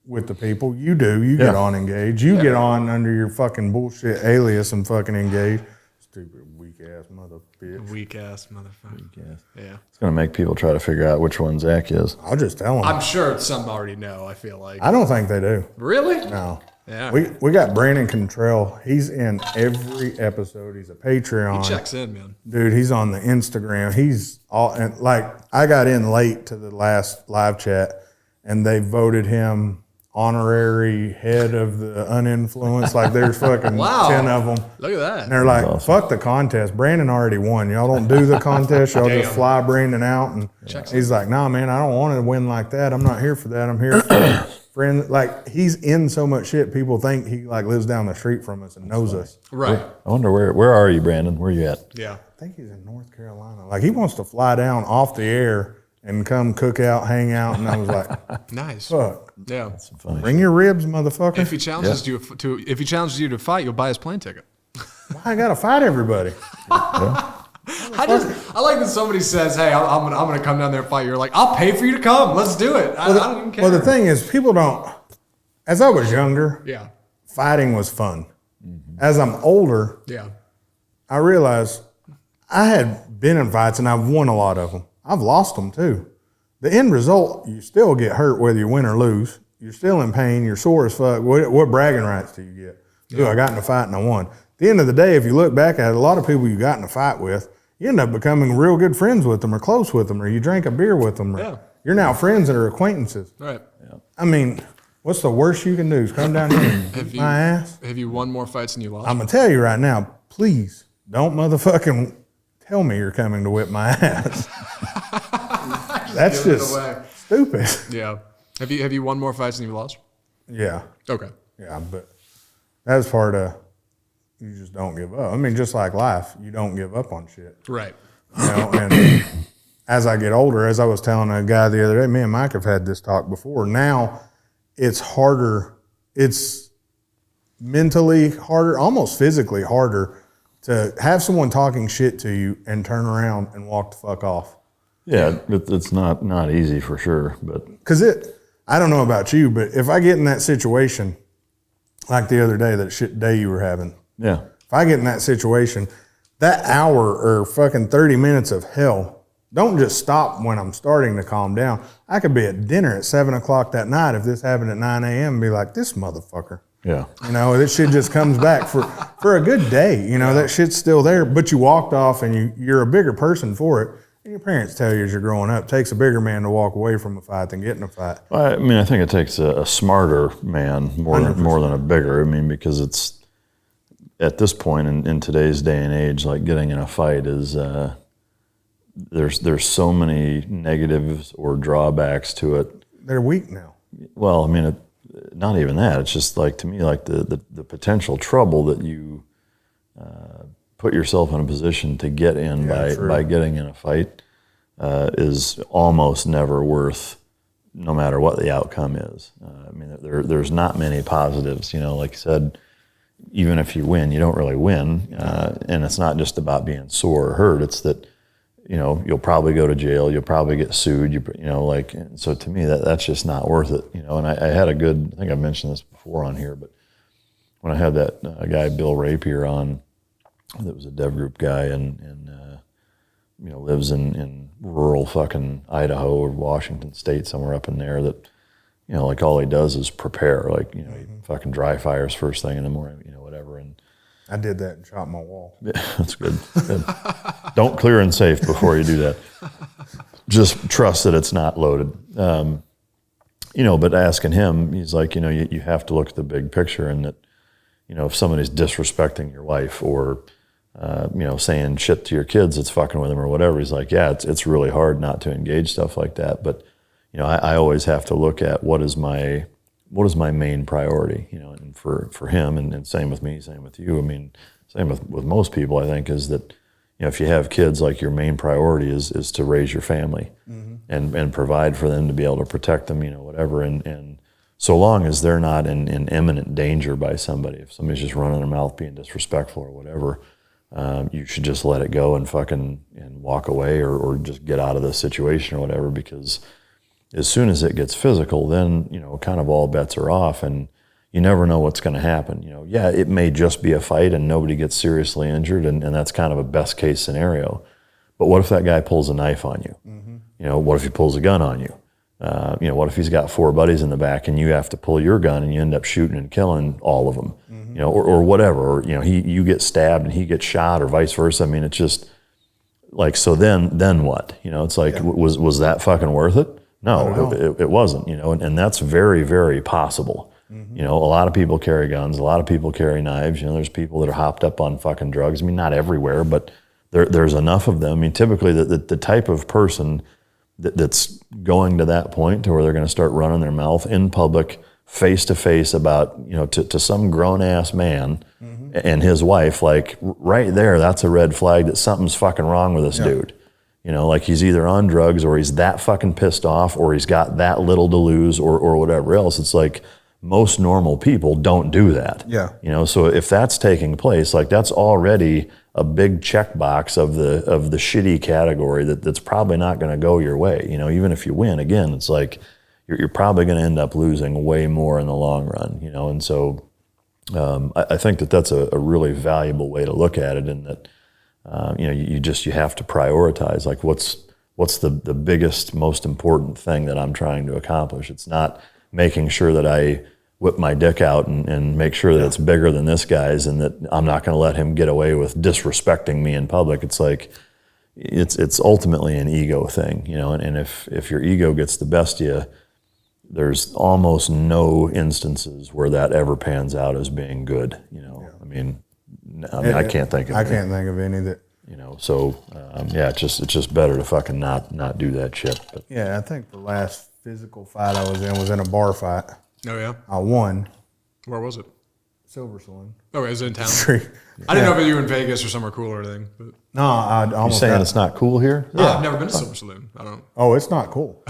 with the people. You do. You get on engage. You get on under your fucking bullshit alias and fucking engage. Stupid weak-ass mother bitch. Weak-ass motherfucker. Yeah. It's going to make people try to figure out which one Zach is. I'll just tell them. I'm sure some already know, I feel like. I don't think they do. Really? No. Yeah. We got Brandon Contrell. He's in every episode. He's a Patreon. He checks in, man. Dude, he's on the Instagram. He's all, and like, I got in late to the last live chat, and they voted him honorary head of the Uninfluenced. Like, there's fucking 10 of them. Look at that. And they're like, fuck the contest. Brandon already won. Y'all don't do the contest. Y'all just fly Brandon out. And he's like, nah, man, I don't want to win like that. I'm not here for that. I'm here for friends. Like, he's in so much shit, people think he like lives down the street from us and knows us. Right. I wonder where are you, Brandon? Where are you at? Yeah. I think he's in North Carolina. Like, he wants to fly down off the air and come cook out, hang out. And I was like, Nice. fuck. Yeah. Bring your ribs, motherfucker. If he challenges you to fight, you'll buy his plane ticket. Why I gotta fight everybody? I like that somebody says, "Hey, I'm gonna come down there and fight." You're like, "I'll pay for you to come. Let's do it." I don't even care. Well, the thing is, people don't. As I was younger, Yeah. fighting was fun. As I'm older, Yeah. I realized I had been in fights and I've won a lot of them. I've lost them too. The end result, you still get hurt whether you win or lose. You're still in pain. You're sore as fuck. What bragging rights do you get? Dude, I got in a fight and I won. At the end of the day, if you look back at it, a lot of people you got in a fight with, you end up becoming real good friends with them or close with them, or you drink a beer with them. Or you're now friends that are acquaintances. Right. Yeah. I mean, what's the worst you can do is come down here and beat my ass? Have you won more fights than you lost? I'm going to tell you right now, please don't motherfucking tell me you're coming to whip my ass. That's just stupid. Yeah. Have you won more fights than you lost? Yeah. Okay. Yeah, but that's part of, you just don't give up. I mean, just like life, you don't give up on shit. Right. You know, and as I get older, as I was telling a guy the other day, me and Mike have had this talk before. Now it's harder. It's mentally harder, almost physically harder to have someone talking shit to you and turn around and walk the fuck off. Yeah, it's not easy for sure, but Because I don't know about you, but if I get in that situation, like the other day, that shit day you were having, yeah, if I get in that situation, that hour or fucking 30 minutes of hell don't just stop when I'm starting to calm down. I could be at dinner at 7 o'clock that night if this happened at 9 a.m. and be like, this motherfucker. yeah. You know, that shit just comes back for a good day. You know, that shit's still there, but you walked off and you're a bigger person for it. And your parents tell you as you're growing up, it takes a bigger man to walk away from a fight than get in a fight. I mean, I think it takes a smarter man more than a bigger. I mean, because it's at this point in today's day and age, like getting in a fight is there's so many negatives or drawbacks to it. They're weak now. Well, I mean, not even that. It's just like, to me, like the potential trouble that you put yourself in a position to get in by getting in a fight is almost never worth, no matter what the outcome is. I mean, there's not many positives. You know, like you said, even if you win, you don't really win. And it's not just about being sore or hurt. It's that, you know, you'll probably go to jail. You'll probably get sued. You know, like, so to me, that's just not worth it. You know, and I had I think I mentioned this before on here, but when I had that guy, Bill Rapier, on, that was a dev group guy and you know, lives in rural fucking Idaho or Washington State, somewhere up in there, that, you know, like all he does is prepare. Like, you know, he fucking dry fires first thing in the morning, you know, whatever. And I did that and shot my wall. yeah, that's good. Don't clear and safe before you do that. Just trust that it's not loaded. You know, but asking him, he's like, you know, you have to look at the big picture, and that, you know, if somebody's disrespecting your wife or saying shit to your kids that's fucking with them or whatever. He's like, yeah, it's really hard not to engage stuff like that. But, I always have to look at what is my main priority, and for him, and same with me, same with you. I mean, same with most people, I think, is that, if you have kids, like your main priority is to raise your family and provide for them, to be able to protect them, whatever. And so long as they're not in imminent danger by somebody, if somebody's just running their mouth being disrespectful or whatever, you should just let it go and walk away or just get out of the situation or whatever, because as soon as it gets physical, then, kind of all bets are off, and you never know what's going to happen. Yeah, it may just be a fight and nobody gets seriously injured, and that's kind of a best case scenario. But what if that guy pulls a knife on you? What if he pulls a gun on you? What if he's got 4 buddies in the back and you have to pull your gun and you end up shooting and killing all of them? Or whatever, or you get stabbed and he gets shot, or vice versa. I mean, it's just like, so then what? It's like, was that fucking worth it? No, it wasn't. And that's very, very possible. A lot of people carry guns, a lot of people carry knives. There's people that are hopped up on fucking drugs. I mean, not everywhere, but there's enough of them. I mean, typically the type of person that's going to that point to where they're going to start running their mouth in public, face to face about, to some grown ass man and his wife, like right there, that's a red flag that something's fucking wrong with this dude. Like he's either on drugs, or he's that fucking pissed off, or he's got that little to lose, or whatever else. It's like, most normal people don't do that. Yeah. So if that's taking place, like that's already a big checkbox of the shitty category that's probably not going to go your way. Even if you win, again, it's like you're probably going to end up losing way more in the long run. And so I think that's a really valuable way to look at it, in that you have to prioritize, like what's the biggest, most important thing that I'm trying to accomplish. It's not making sure that I whip my dick out and make sure that it's bigger than this guy's, and that I'm not going to let him get away with disrespecting me in public. It's like, it's ultimately an ego thing, and if your ego gets the best of you, there's almost no instances where that ever pans out as being good. I mean, I can't think of any. I can't think of any that. So it's just better to fucking not do that shit. But. Yeah, I think the last physical fight I was in a bar fight. Oh yeah, I won. Where was it? Silver Saloon. Oh, is it in town? Yeah. I didn't know if you were in Vegas or somewhere cool or anything. But. No, I almost. You saying it's not cool here? Yeah, I've never been to Silver Saloon. I don't. Oh, it's not cool.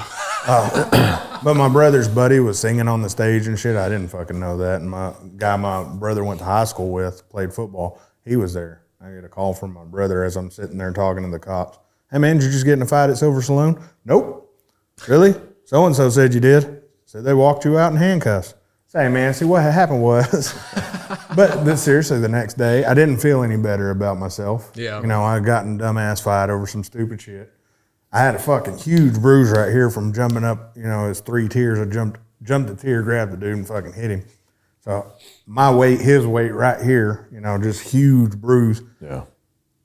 But my brother's buddy was singing on the stage and shit. I didn't fucking know that. And my brother went to high school with, played football. He was there. I get a call from my brother as I'm sitting there talking to the cops. Hey man, did you just get in a fight at Silver Saloon? Nope. Really? So-and-so said you did. Said they walked you out in handcuffs. Say, man, see what happened was, but seriously, the next day, I didn't feel any better about myself. Yeah. I got in a dumbass fight over some stupid shit. I had a fucking huge bruise right here from jumping up, it's 3 tiers. I jumped a tier, grabbed the dude and fucking hit him. So my weight, his weight right here, just huge bruise. Yeah.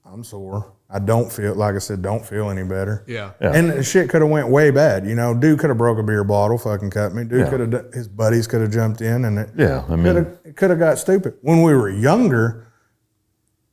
I'm sore. I don't feel, like I said, don't feel any better. Yeah. And the shit could have went way bad. Dude could have broke a beer bottle, fucking cut me. Dude could have, his buddies could have jumped in, and it could have got stupid. When we were younger,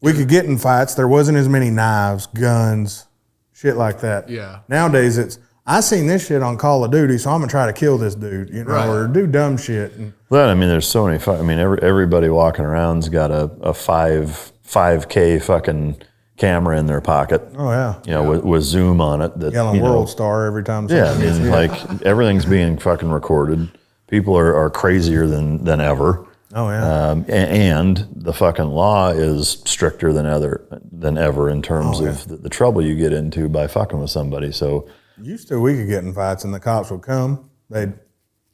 we could get in fights. There wasn't as many knives, guns, shit like that. Yeah. Nowadays, it's, I seen this shit on Call of Duty, so I'm gonna try to kill this dude, or do dumb shit. Well, there's so many. Everybody walking around's got a 5K fucking camera in their pocket. Oh yeah. With Zoom on it. That yelling World Star every time. Like everything's being fucking recorded. People are crazier than ever. Oh yeah. And the fucking law is stricter than ever in terms of the trouble you get into by fucking with somebody. So. Used to, we could get in fights and the cops would come.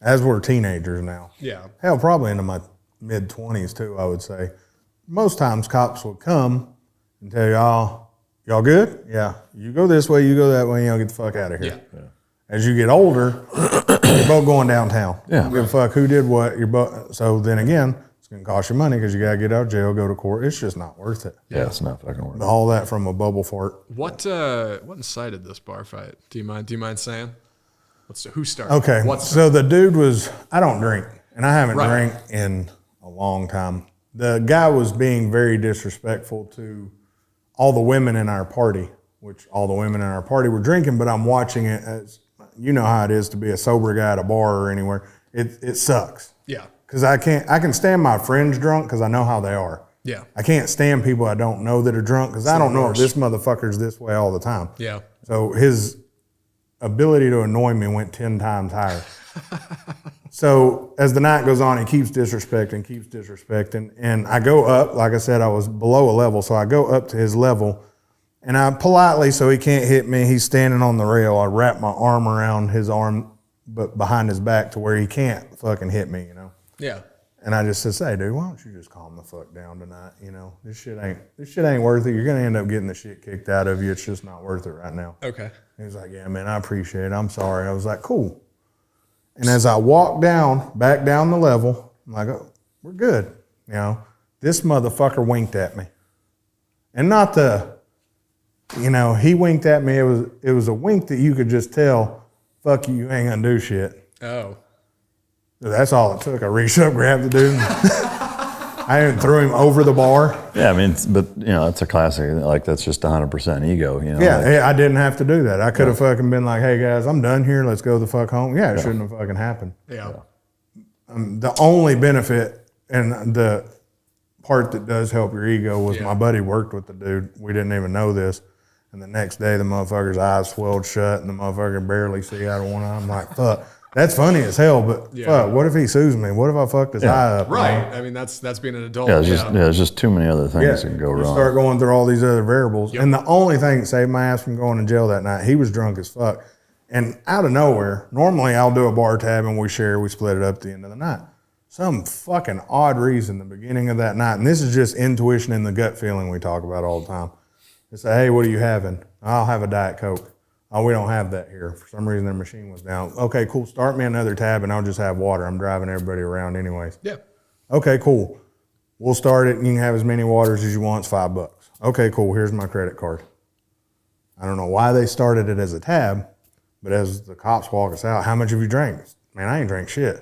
As we're teenagers now. Yeah. Hell, probably into my mid-20s too, I would say. Most times cops would come and tell y'all good? Yeah. You go this way, you go that way, get the fuck out of here. Yeah. As you get older, you're both going downtown. Yeah. You give a fuck who did what. So then again, it's going to cost you money because you got to get out of jail, go to court. It's just not worth it. Yeah, it's not fucking worth it. All that from a bubble fart. What incited this bar fight? Do you mind saying? Who started? Okay. So the dude was, I don't drink, and I haven't drank in a long time. The guy was being very disrespectful to all the women in our party, which all the women in our party were drinking, but I'm watching it as, you know how it is to be a sober guy at a bar or anywhere. It sucks. Yeah. Because I can stand my friends drunk because I know how they are. Yeah. I can't stand people I don't know that are drunk because I don't know if this motherfucker's this way all the time. Yeah. So his ability to annoy me went 10 times higher. So as the night goes on, he keeps disrespecting. And I go up, like I said, I was below a level. So I go up to his level and I politely, so he can't hit me, he's standing on the rail. I wrap my arm around his arm, but behind his back to where he can't fucking hit me, you know? Yeah. And I just said, hey, dude, why don't you just calm the fuck down tonight? You know, this shit ain't worth it. You're going to end up getting the shit kicked out of you. It's just not worth it right now. Okay. He was like, yeah, man, I appreciate it. I'm sorry. I was like, cool. And as I walked back down the level, I'm like, oh, we're good. You know, this motherfucker winked at me. And not he winked at me. It was a wink that you could just tell, fuck you, you ain't gonna do shit. Oh. That's all it took. I reached up, grabbed the dude. I even threw him over the bar. Yeah, I mean, but it's a classic. Like that's just 100% ego. Yeah, I didn't have to do that. I could have fucking been like, "Hey guys, I'm done here. Let's go the fuck home." Yeah, it shouldn't have fucking happened. Yeah. The only benefit and the part that does help your ego was my buddy worked with the dude. We didn't even know this, and the next day the motherfucker's eyes swelled shut and the motherfucker could barely see out of one eye. I'm like, fuck. That's funny as hell, but fuck, what if he sues me? What if I fucked his eye up? Right. Man? I mean, that's being an adult. Yeah, there's just too many other things that can go you wrong. Start going through all these other variables. And the only thing that saved my ass from going to jail that night, he was drunk as fuck. And out of nowhere, normally I'll do a bar tab and we split it up at the end of the night. Some fucking odd reason, the beginning of that night, and this is just intuition and the gut feeling we talk about all the time. They say, hey, what are you having? I'll have a Diet Coke. Oh, we don't have that here. For some reason, their machine was down. Okay, cool. Start me another tab, and I'll just have water. I'm driving everybody around anyways. Yeah. Okay, cool. We'll start it, and you can have as many waters as you want. It's $5. Okay, cool. Here's my credit card. I don't know why they started it as a tab, but as the cops walk us out, how much have you drank? Man, I ain't drank shit.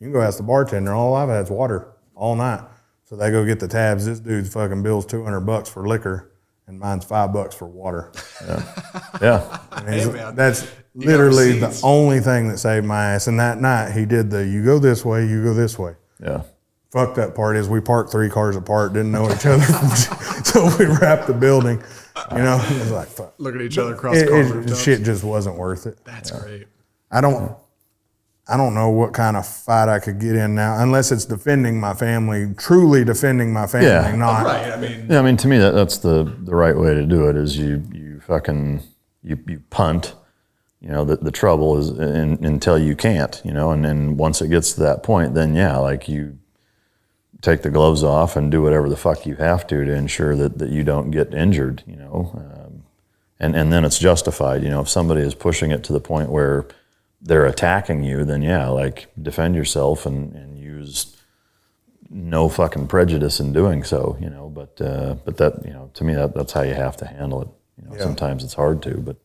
You can go ask the bartender. All I've had is water all night. So they go get the tabs. This dude's fucking bills $200 for liquor. And mine's $5 for water. Yeah. Hey, that's literally the only thing that saved my ass. And that night he did you go this way, you go this way. Yeah. Fucked up part is we parked 3 cars apart, didn't know each other. So we wrapped the building. It was like, fuck. Look at each other across the car. Shit just wasn't worth it. That's great. I don't know what kind of fight I could get in now, unless it's defending my family, truly defending my family, not. Right. I mean, to me, that's the right way to do it is you punt, the trouble is until you can't, and then once it gets to that point, then you take the gloves off and do whatever the fuck you have to ensure that you don't get injured, and then it's justified, if somebody is pushing it to the point where they're attacking you, then defend yourself and use no fucking prejudice in doing so, but that, to me, that's how you have to handle it. Sometimes it's hard to, but.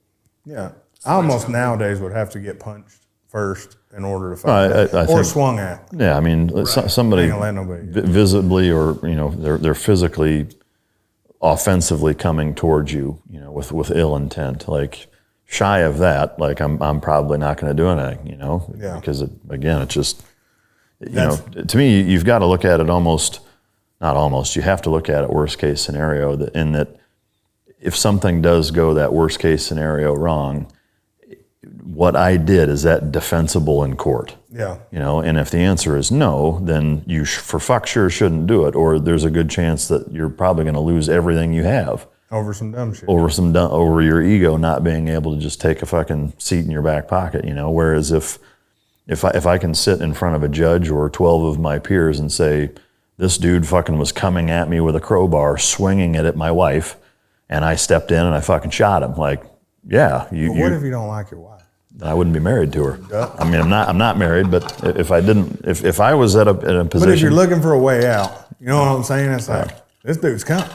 Yeah. I almost nowadays would have to get punched first in order to fight or think, swung at. Yeah. I mean, somebody visibly or, they're physically offensively coming towards you, with ill intent, shy of that, I'm probably not going to do anything, because it's just, to me, you've got to look at it you have to look at it worst case scenario in that if something does go that worst case scenario wrong, what I did, is that defensible in court? Yeah. And if the answer is no, then you for fuck sure shouldn't do it, or there's a good chance that you're probably going to lose everything you have. Over some dumb shit. Over your ego not being able to just take a fucking seat in your back pocket, Whereas if I can sit in front of a judge or 12 of my peers and say, this dude fucking was coming at me with a crowbar, swinging it at my wife, and I stepped in and I fucking shot him. What if you don't like your wife? I wouldn't be married to her. I mean, I'm not married, but if I was at a position. But if you're looking for a way out, you know what I'm saying? It's like, this dude's coming.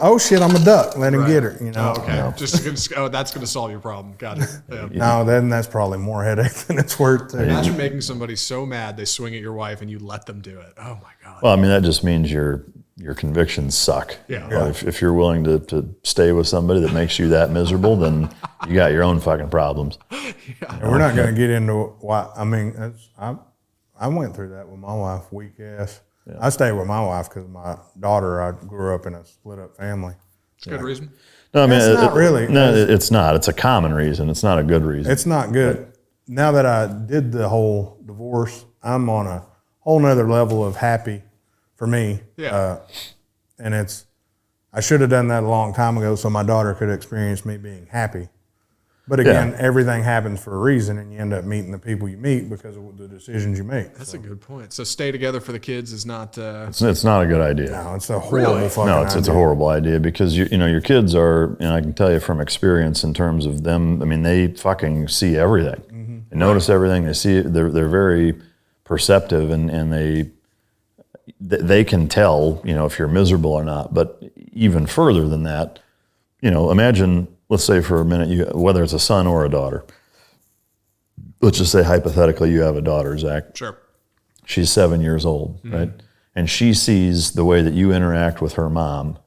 Oh shit, I'm a duck. Let him get her. Oh, okay. That's going to solve your problem. Got it. Yeah. No, then that's probably more headache than it's worth. Imagine making somebody so mad they swing at your wife and you let them do it. Oh my god. Well, I mean, that just means you're your convictions suck. Yeah. But if you're willing to stay with somebody that makes you that miserable, then you got your own fucking problems. And we're not going to get into why. I mean, I went through that with my wife, weak ass. Yeah. I stayed with my wife because my daughter, I grew up in a split up family. It's a good reason. No, I mean, it's not really. No, it's not. It's a common reason. It's not a good reason. It's not good. Now that I did the whole divorce, I'm on a whole nother level of happy for me. Yeah. And I should have done that a long time ago so my daughter could experience me being happy. But again, everything happens for a reason, and you end up meeting the people you meet because of the decisions you make. That's a good point. So stay together for the kids is not. It's not a good idea. No, it's a horrible fucking idea. It's a horrible idea because your kids are, and I can tell you from experience in terms of them. I mean, they fucking see everything. Mm-hmm. They notice everything. They see. They're very perceptive, and they can tell if you're miserable or not. But even further than that, imagine. Let's say for a minute, whether it's a son or a daughter. Let's just say hypothetically you have a daughter, Zach. Sure. She's 7 years old, right? And she sees the way that you interact with her mom,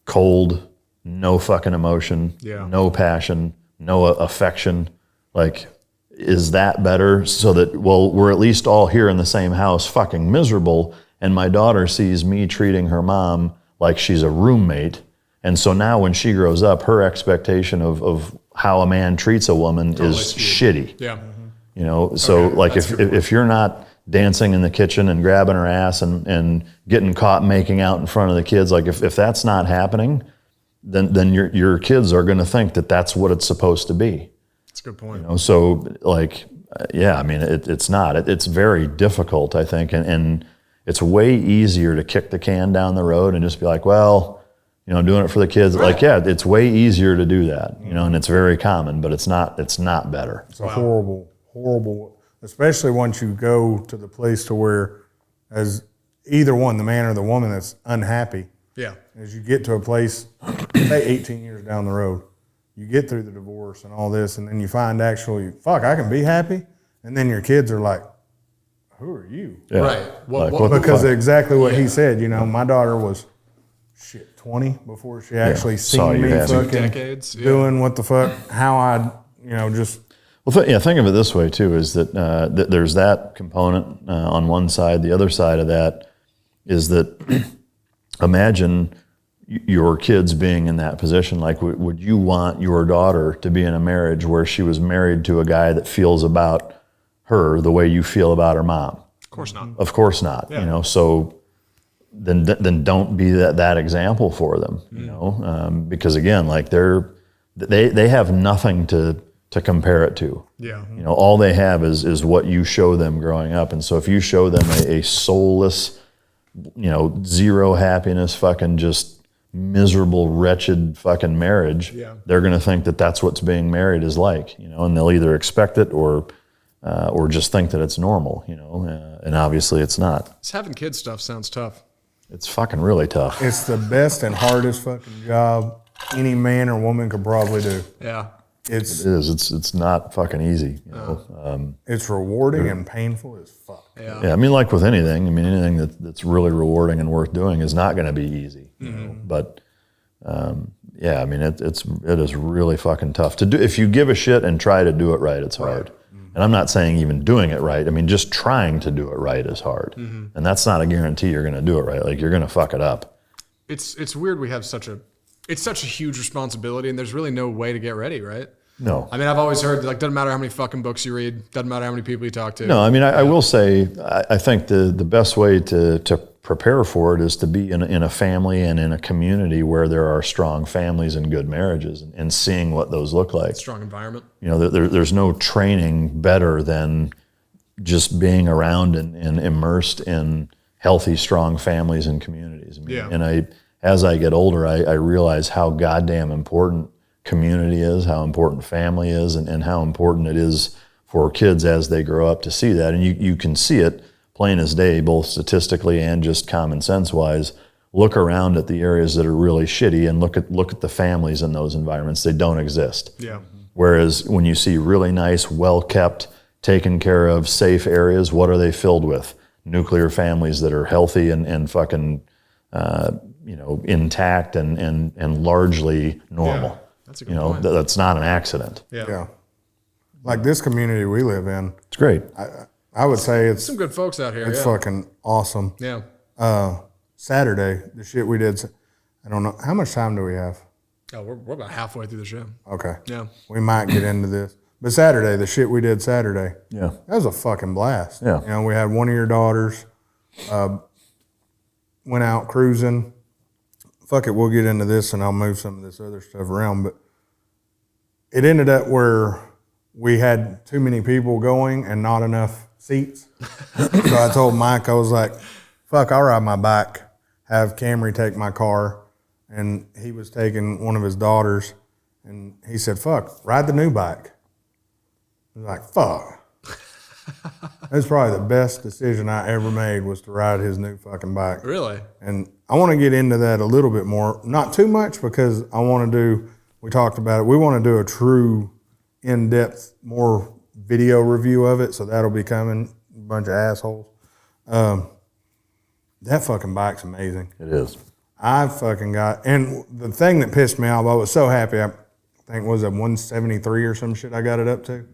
cold, no fucking emotion, no passion, no affection. Like, is that better? So that, we're at least all here in the same house fucking miserable, and my daughter sees me treating her mom like she's a roommate. And so now when she grows up, her expectation of how a man treats a woman is shitty. Yeah. So like if you're not dancing in the kitchen and grabbing her ass and getting caught making out in front of the kids, like if that's not happening, then your kids are going to think that that's what it's supposed to be. That's a good point. So like, I mean, it's not. It's very difficult, I think. And it's way easier to kick the can down the road and just be like, well, doing it for the kids. Right. Like, it's way easier to do that, and it's very common, but it's not better. It's a horrible, especially once you go to the place to where as either one, the man or the woman that's unhappy. Yeah. As you get to a place, say 18 years down the road, you get through the divorce and all this, and then you find actually, I can be happy. And then your kids are like, who are you? Yeah. Right. Because exactly what he said, my daughter was 20 before she actually seen me fucking doing what the fuck, how I, just. Well, think of it this way too, is that there's that component on one side. The other side of that is that imagine your kids being in that position. Like, would you want your daughter to be in a marriage where she was married to a guy that feels about her the way you feel about her mom? Of course not. Of course not. Yeah. So then don't be that example for them, because again, like they have nothing to compare it to. Yeah. All they have is what you show them growing up. And so if you show them a soulless, zero happiness, fucking just miserable, wretched fucking marriage, they're going to think that that's what's being married is like, and they'll either expect it or just think that it's normal, and obviously it's not. This having kids stuff sounds tough. It's fucking really tough. It's the best and hardest fucking job any man or woman could probably do. Yeah. It is. It's not fucking easy. It's rewarding and painful as fuck. Yeah. I mean, like with anything. I mean, anything that's really rewarding and worth doing is not going to be easy. But I mean, it is really fucking tough to do. If you give a shit and try to do it right, it's hard. And I'm not saying even doing it right. I mean, just trying to do it right is hard. And that's not a guarantee you're going to do it right. Like, you're going to fuck it up. It's weird we have such a huge responsibility, and there's really no way to get ready, right? No. I mean, I've always heard, like, doesn't matter how many fucking books you read, doesn't matter how many people you talk to. No, I mean, I will say, I think the best way to prepare for it is to be in a family and in a community where there are strong families and good marriages, and seeing what those look like. Strong environment. There's no training better than just being around and immersed in healthy, strong families and communities. I mean, and as I get older, I realize how goddamn important community is, how important family is, and how important it is for kids as they grow up to see that. And you can see it plain as day, both statistically and just common sense wise. Look around at the areas that are really shitty and look at the families in those environments. They don't exist. Yeah. Whereas when you see really nice, well-kept, taken care of, safe areas, what are they filled with? Nuclear families that are healthy and fucking intact and largely normal. Yeah, that's a good point. That's not an accident. Yeah. Like this community we live in, It's great. I would say it's Some good folks out here. it's fucking awesome. Yeah. Saturday, the shit we did, I don't know, how much time do we have? Oh, we're about halfway through the show. Okay. Yeah. We might get into this. But Saturday, the shit we did Saturday, Yeah. that was a fucking blast. Yeah. We had one of your daughters, went out cruising. Fuck it, we'll get into this and I'll move some of this other stuff around. But it ended up where we had too many people going and not enough seats. So I told Mike, I was like, fuck, I'll ride my bike, have Camry take my car. And he was taking one of his daughters, and he said, fuck, ride the new bike. I was like, fuck. That was probably the best decision I ever made, was to ride his new fucking bike. Really? And I want to get into that a little bit more. Not too much, because I want to do, we talked about it, we want to do a true in-depth, more video review of it, so that'll be coming, a bunch of assholes. That fucking bike's amazing. It is. I fucking got, and the thing that pissed me off, I was so happy, I think was a 173 or some shit I got it up to.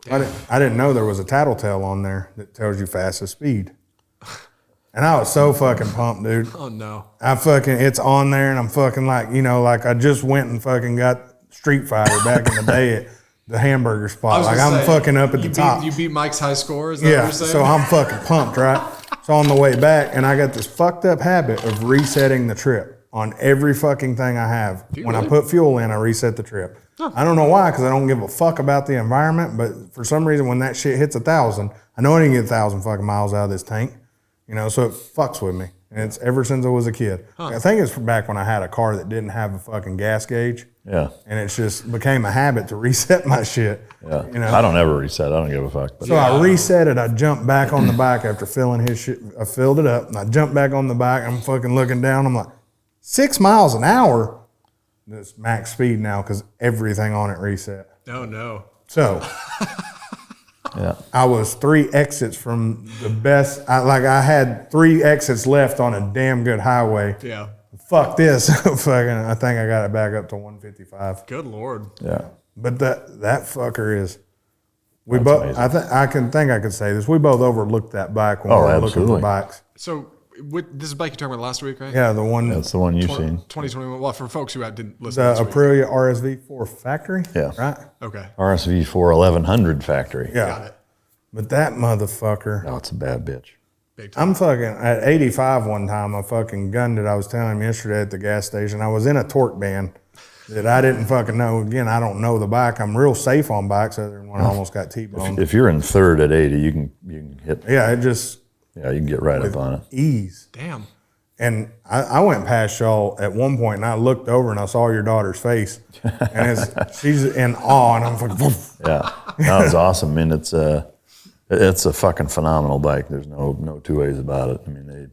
I didn't know there was a tattletale on there that tells you fastest speed. And I was so fucking pumped, dude. Oh, no. It's on there, and I'm fucking like, like I just went and fucking got Street Fighter back in the day at the hamburger spot. Like I'm fucking up at the top. You beat Mike's high score? Is that what you're saying? So I'm fucking pumped, right? So on the way back, and I got this fucked up habit of resetting the trip on every fucking thing I have. When I put fuel in, I reset the trip. Huh. I don't know why, because I don't give a fuck about the environment, but for some reason, when that shit hits 1,000, I know I didn't get 1,000 fucking miles out of this tank, so it fucks with me. And it's ever since I was a kid. Huh. I think it's back when I had a car that didn't have a fucking gas gauge. Yeah. And it's just became a habit to reset my shit. Yeah. I don't ever reset. I don't give a fuck. But so I reset it. I jumped back on the bike after filling his shit. I filled it up, and I jumped back on the bike. I'm fucking looking down. I'm like, 6 miles an hour? That's max speed now, because everything on it reset. Oh, no. So yeah. I was 3 exits from the best. I had 3 exits left on a damn good highway. Yeah. Fuck this. Fucking, I think I got it back up to 155. Good Lord. Yeah. But that fucker is. We both. I could say this. We both overlooked that bike when we were looking for bikes. So this is a bike you talking about last week, right? Yeah, the one. That's the one you've seen. 2021. Well, for folks who didn't listen. The to this Aprilia RSV4 factory. Yeah. Right. Okay. RSV4 1100 factory. Yeah. Got it. But that motherfucker. No, it's a bad bitch. Big time. I'm fucking at 85 one time. I fucking gunned it. I was telling him yesterday at the gas station. I was in a torque band that I didn't fucking know. Again, I don't know the bike. I'm real safe on bikes, other than when I almost got T-boned. If you're in third at 80, you can hit. Yeah, it just. Yeah, you can get right up on it. Ease. Damn. And I went past y'all at one point, and I looked over and I saw your daughter's face, and she's in awe, and I'm like, woof. Yeah, that was awesome. I mean, it's a fucking phenomenal bike. There's no two ways about it. I mean,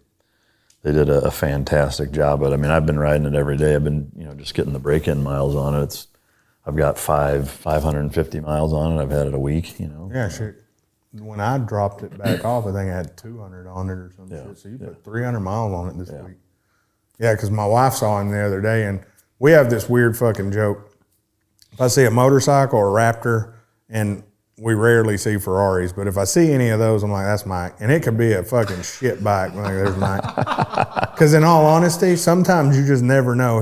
they did a fantastic job. But I mean, I've been riding it every day. I've been just getting the break-in miles on it. I've got 550 miles on it. I've had it a week. Yeah, shit. When I dropped it back off, I think I had 200 on it or some shit. So you put 300 miles on it this week. Yeah, because my wife saw him the other day, and we have this weird fucking joke. If I see a motorcycle or a Raptor, and we rarely see Ferraris, but if I see any of those, I'm like, that's Mike. And it could be a fucking shit bike. I'm like, there's Mike. Because in all honesty, sometimes you just never know.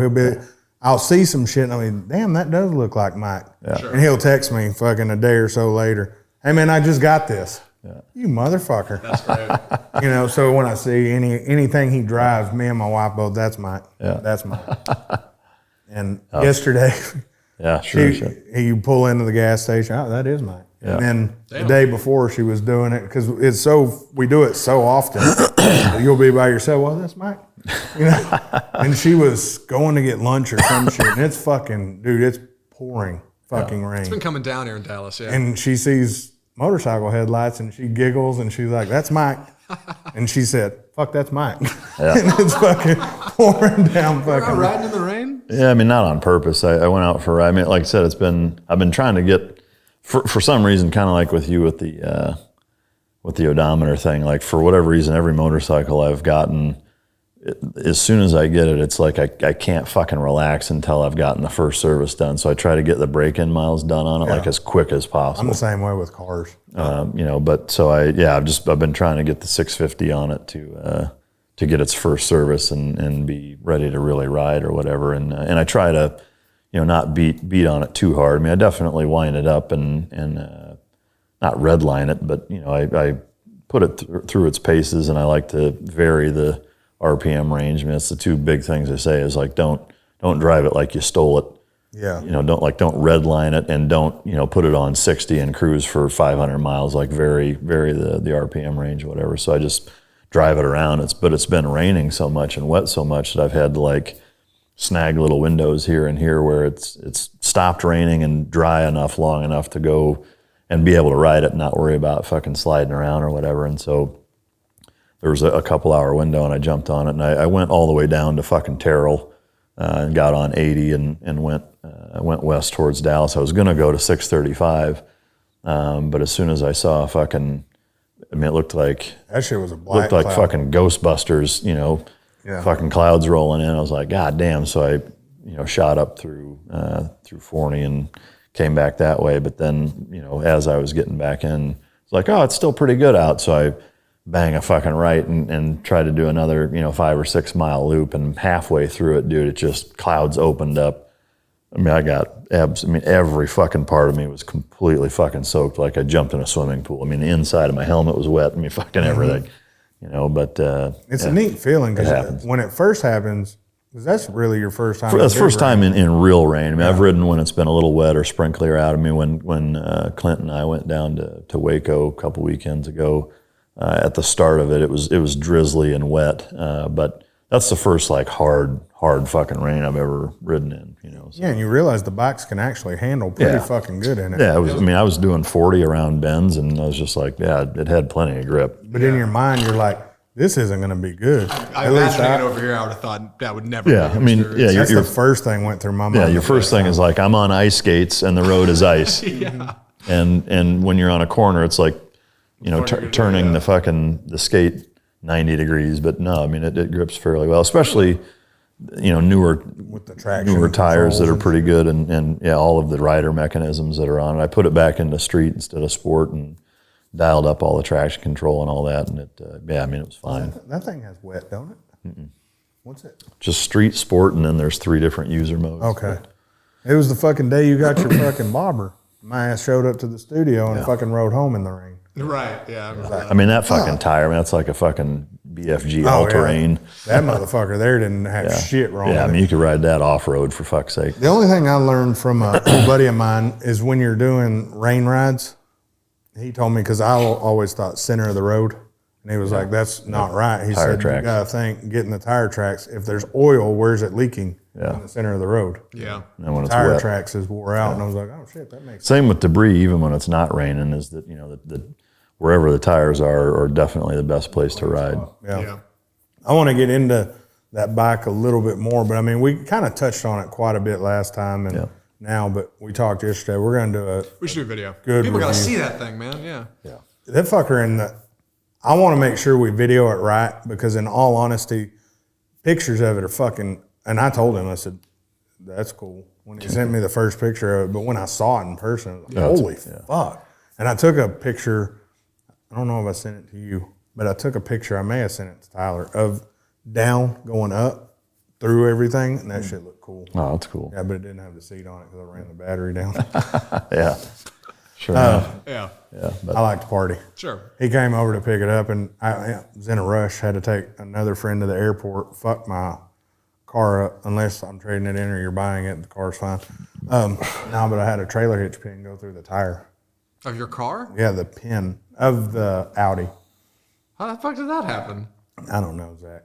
I'll see some shit, and I'm like, damn, that does look like Mike. Yeah. Sure. And he'll text me fucking a day or so later. Hey man, I just got this. Yeah. You motherfucker. That's great. So when I see anything he drives, me and my wife both, that's Mike. Yeah. That's Mike. And yesterday, Yeah, sure. he pull into the gas station. Oh, that is Mike. Yeah. And then the day before, she was doing it because we do it so often. You'll be by yourself. Well, that's Mike. And she was going to get lunch or some shit, and it's fucking, dude, it's pouring fucking rain. It's been coming down here in Dallas, yeah. And she sees motorcycle headlights, and she giggles, and she's like, that's Mike. And she said, fuck, that's Mike. Yeah. And it's fucking pouring down You're fucking out riding in the rain? Yeah, I mean, not on purpose. I went out for a ride. I mean, like I said, I've been trying to get, for some reason, kind of like with you with the odometer thing, like for whatever reason, every motorcycle I've gotten, as soon as I get it, it's like I can't fucking relax until I've gotten the first service done. So I try to get the break-in miles done on it like as quick as possible. I'm the same way with cars. But so I've been trying to get the 650 on it to get its first service and be ready to really ride or whatever. And I try to, not beat on it too hard. I mean, I definitely wind it up and not redline it, but I put it through its paces, and I like to vary the RPM range. I mean, that's the two big things I say is like, don't drive it like you stole it. Yeah. Don't redline it, and don't, put it on 60 and cruise for 500 miles, like vary the RPM range, whatever. So I just drive it around. But it's been raining so much and wet so much that I've had to like snag little windows here and here where it's stopped raining and dry enough, long enough to go and be able to ride it and not worry about fucking sliding around or whatever. And so there was a couple hour window, and I jumped on it, and I went all the way down to fucking Terrell and got on 80 and went west towards Dallas. I was going to go to 635, but as soon as I saw it looked like That shit was a black looked like cloud. fucking Ghostbusters, fucking clouds rolling in. I was like, God damn. So I, shot up through Forney and came back that way. But then, as I was getting back in, it's like, oh, it's still pretty good out. So I bang a fucking right and try to do another, 5 or 6 mile loop. And halfway through it, dude, it just clouds opened up. I mean, I got every fucking part of me was completely fucking soaked, like I jumped in a swimming pool. I mean, the inside of my helmet was wet. I mean, fucking everything, but It's a neat feeling It because happens. when it first happens, because that's really your first time. That's in first big rain. time in real rain. I mean, I've ridden when it's been a little wet or sprinklier out. I mean, when Clint and I went down to Waco a couple weekends ago, at the start of it, it was drizzly and wet. But that's the first like hard fucking rain I've ever ridden in. So. Yeah, and you realize the bikes can actually handle pretty fucking good in it. Yeah, I was doing 40 around bends, and I was just like, it had plenty of grip. But in your mind, you're like, this isn't going to be good. I imagine it over here, I would have thought that would never Yeah, be I mean, experienced. That's your the first thing went through my mind. Yeah, your first thing is like, I'm on ice skates and the road is ice. Yeah. And when you're on a corner, it's like, turning the skate 90 degrees. But no, I mean, it grips fairly well, especially, newer with the traction newer tires that are controls pretty good, and all of the rider mechanisms that are on it. I put it back into street instead of sport and dialed up all the traction control and all that. And it was fine. That thing has wet, don't it? Mm-mm. What's it? Just street, sport, and then there's 3 different user modes. Okay. It was the fucking day you got your fucking bobber. My ass showed up to the studio and fucking rode home in the rain. Right, yeah. I remember that. I mean, that fucking tire, that's like a fucking BFG Oh, all-terrain. yeah. That motherfucker there didn't have shit wrong Yeah, I with mean, it. you could ride that off-road for fuck's sake. The only thing I learned from a old buddy of mine is when you're doing rain rides, he told me, because I always thought center of the road, and he was like, that's not right. He Tire said, tracks. you got to think, getting the tire tracks, if there's oil, where's it leaking? Yeah. In the center of the road. Yeah. And when it's Tire wet. tracks is wore out, and I was like, oh shit, that makes sense. Same with debris, even when it's not raining, is that, the wherever the tires are definitely the best place to ride. Yeah. I want to get into that bike a little bit more, but I mean, we kind of touched on it quite a bit last time and now, but we talked yesterday. We're going to do We should do a video. Good People got to review. see that thing, man. Yeah. that fucker I want to make sure we video it right, because in all honesty, pictures of it are fucking, and I told him, I said, that's cool. When he sent me the first picture of it, but when I saw it in person, I was like, holy fuck. And I took a picture, I don't know if I sent it to you, but I took a picture, I may have sent it to Tyler, of down going up through everything, and that shit looked cool. Oh, that's cool. Yeah, but it didn't have the seat on it because I ran the battery down. Yeah. Sure enough. Yeah. Yeah. But I like to party. Sure. He came over to pick it up, and I was in a rush, had to take another friend to the airport, fuck my car up, unless I'm trading it in or you're buying it, the car's fine. No, but I had a trailer hitch pin go through the tire. Of your car? Yeah, the pin of the Audi. How the fuck did that happen? I don't know, Zach.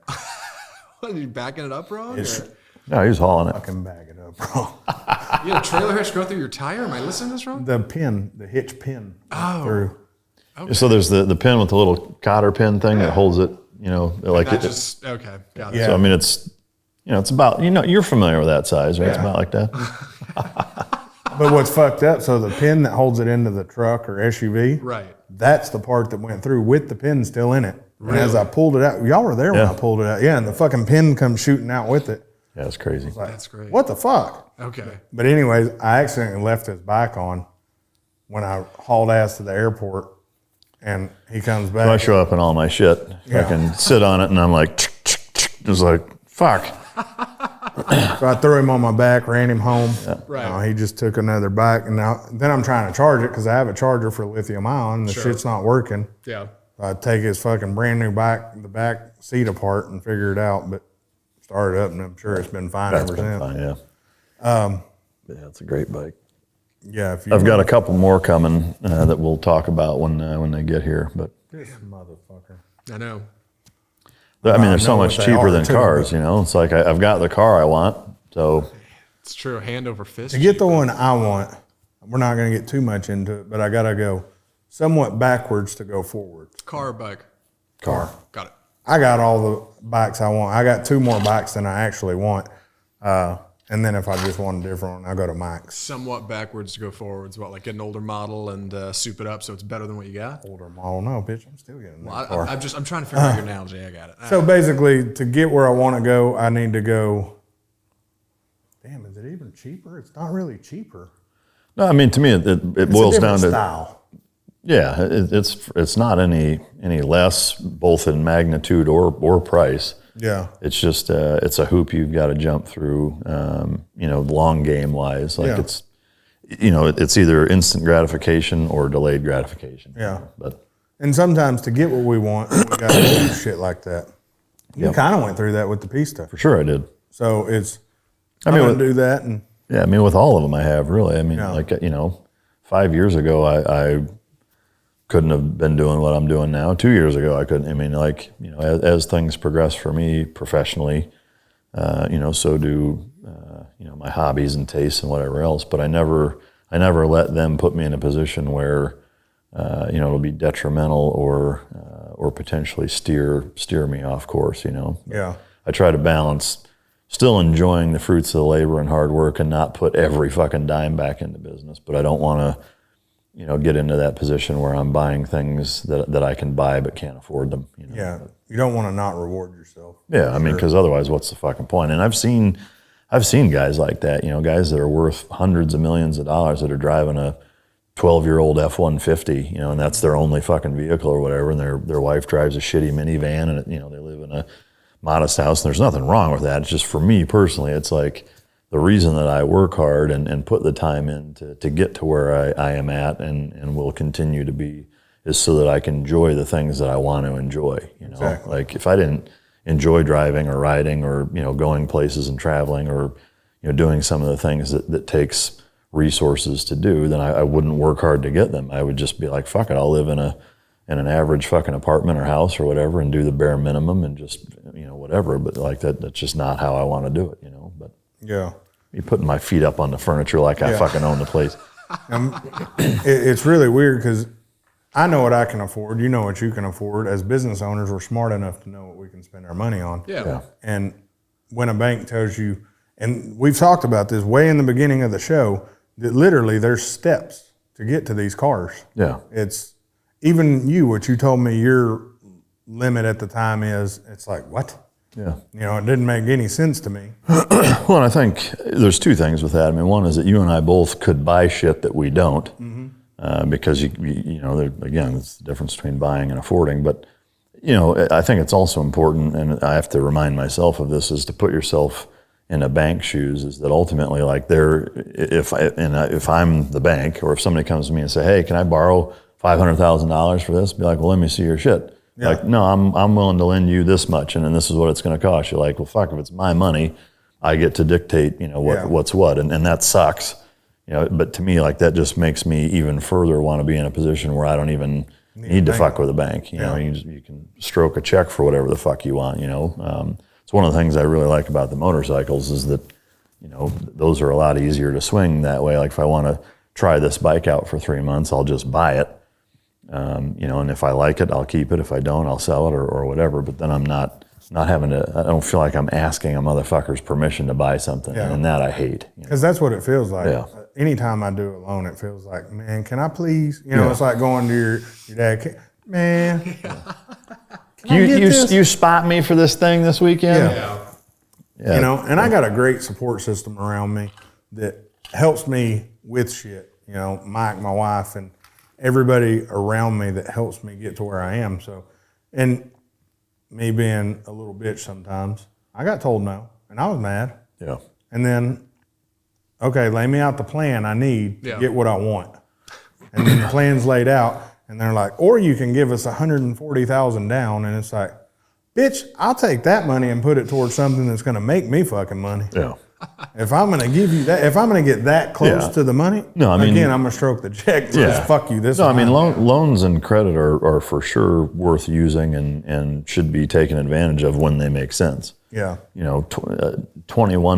What, are you backing it up wrong? It's- Or- no, he was hauling it. Fucking bag it up, bro. You had a trailer hitch go through your tire? Am I listening to this wrong? The pin, the hitch pin through. So there's the pin with the little cotter pin thing that holds it, like That it. just, okay. Got it. Yeah. So, I mean, it's, it's about, you're familiar with that size, right? It's about like that. But what's fucked up, so the pin that holds it into the truck or SUV, Right. that's the part that went through with the pin still in it. Really? And as I pulled it out, y'all were there when I pulled it out. Yeah, and the fucking pin comes shooting out with it. Yeah, that's crazy. Like, that's great. What the fuck? Okay. But anyways, I accidentally left his bike on when I hauled ass to the airport, and he comes back. So I show up in all my shit. I can sit on it, and I'm like, just like, fuck. So I threw him on my back, ran him home. Yeah. Right. He just took another bike, and then I'm trying to charge it because I have a charger for lithium ion. The shit's not working. Yeah. I take his fucking brand new bike, the back seat apart, and figure it out. But started up, and I'm sure it's been fine ever since. Fine, yeah. Yeah, it's a great bike. Yeah, I've got a couple more coming that we'll talk about when they get here. But this motherfucker. I know. I mean, they're so know much what they cheaper are, than too, cars. You know, it's like I've got the car I want, so It's true. Hand over fist. To get the one I want, we're not going to get too much into it, but I got to go somewhat backwards to go forward. Car or bike? Car. Got it. I got all the bikes I want. I got 2 more bikes than I actually want. And then if I just want a different one, I go to Mike's. Somewhat backwards to go forwards. What, like get an older model and soup it up so it's better than what you got? Older model. No, bitch, I'm still getting that car. I'm trying to figure out your analogy. I got it. So basically, to get where I want to go, I need to go. Damn, is it even cheaper? It's not really cheaper. no. I mean, to me, it boils down to style. yeah. It's not any less, both in magnitude or price. Yeah. It's just it's a hoop you've got to jump through. Long game wise, like it's it's either instant gratification or delayed gratification. Yeah. But And sometimes to get what we want, we got to do shit like that. You kind of went through that with the Pista. for sure, I did. So I'm going to do that. And Yeah, I mean, with all of them, I have really. I mean, 5 years ago, I couldn't have been doing what I'm doing now. 2 years ago, I couldn't. I mean, as things progress for me professionally, so do my hobbies and tastes and whatever else. But I never let them put me in a position where it'll be detrimental or potentially steer me off course. yeah. I try to balance still enjoying the fruits of the labor and hard work and not put every fucking dime back into business. But I don't want to, get into that position where I'm buying things that I can buy but can't afford them. Yeah. You don't want to not reward yourself. Yeah, I mean, because otherwise, what's the fucking point? And I've seen guys like that, guys that are worth hundreds of millions of dollars that are driving a 12-year-old F-150, and that's their only fucking vehicle or whatever, and their wife drives a shitty minivan, and they live in a modest house, and there's nothing wrong with that. It's just for me personally, it's like the reason that I work hard and put the time in to get to where I am at and will continue to be is so that I can enjoy the things that I want to enjoy. Exactly. Like if I didn't enjoy driving or riding or going places and traveling or doing some of the things that takes resources to do, then I wouldn't work hard to get them. I would just be like, fuck it, I'll live in an average fucking apartment or house or whatever and do the bare minimum and just whatever. But like that's just not how I want to do it. But Yeah. me putting my feet up on the furniture like I fucking own the place. It's really weird because I know what I can afford. You know what you can afford. As business owners, we're smart enough to know what we can spend our money on. Yeah. And when a bank tells you, and we've talked about this way in the beginning of the show, that literally there's steps to get to these cars. Yeah. It's even what you told me your limit at the time is, it's like, what? Yeah. It didn't make any sense to me. Well, and I think there's two things with that. I mean, one is that you and I both could buy shit that we don't, because again, it's the difference between buying and affording. But I think it's also important, and I have to remind myself of this, is to put yourself in a bank's shoes. Is that ultimately, like, if I'm the bank, or if somebody comes to me and say, "Hey, can I borrow $500,000 for this?" Be like, "Well, let me see your shit." Yeah. Like, no, I'm willing to lend you this much, and then this is what it's going to cost you. Like, well, fuck, if it's my money, I get to dictate, what's what, and that sucks. But to me, like, that just makes me even further want to be in a position where I don't even need to fuck with a bank. You can stroke a check for whatever the fuck you want. It's one of the things I really like about the motorcycles is that, those are a lot easier to swing that way. Like if I want to try this bike out for 3 months, I'll just buy it. You know, and if I like it, I'll keep it. If I don't, I'll sell it or whatever. But then I'm not having to. I don't feel like I'm asking a motherfucker's permission to buy something, and that I hate. Because that's what it feels like. Yeah. Anytime I do a loan, it feels like, man, can I please? You know, it's like going to your dad. Man, you spot me for this thing this weekend. Yeah. You know, and I got a great support system around me that helps me with shit. You know, Mike, my wife, and everybody around me that helps me get to where I am. So, and me being a little bitch sometimes, I got told no, and I was mad. Yeah. And then, okay, lay me out the plan I need to get what I want. And then the plan's laid out, and they're like, or you can give us $140,000 down, and it's like, bitch, I'll take that money and put it towards something that's going to make me fucking money. Yeah. If I'm going to give you that, if I'm going to get that close to the money, no, I mean, again, I'm going to stroke the check. Fuck you. This. No, I mean, loans and credit are for sure worth using and should be taken advantage of when they make sense. Yeah. You know, 21%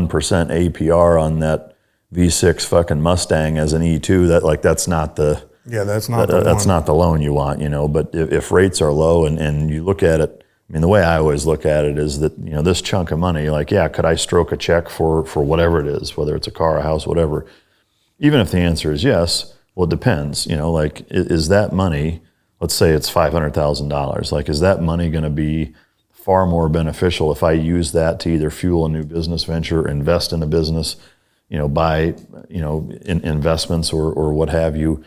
APR on that V6 fucking Mustang as an E2. That's not the. Yeah, that's not. That's not the loan you want. You know, but if rates are low and you look at it. I mean, the way I always look at it is that, you know, this chunk of money, like, yeah, could I stroke a check for whatever it is, whether it's a car, a house, whatever? Even if the answer is yes, well, it depends. You know, like, is that money, let's say it's $500,000, like, is that money going to be far more beneficial if I use that to either fuel a new business venture, invest in a business, you know, buy, you know, investments or what have you,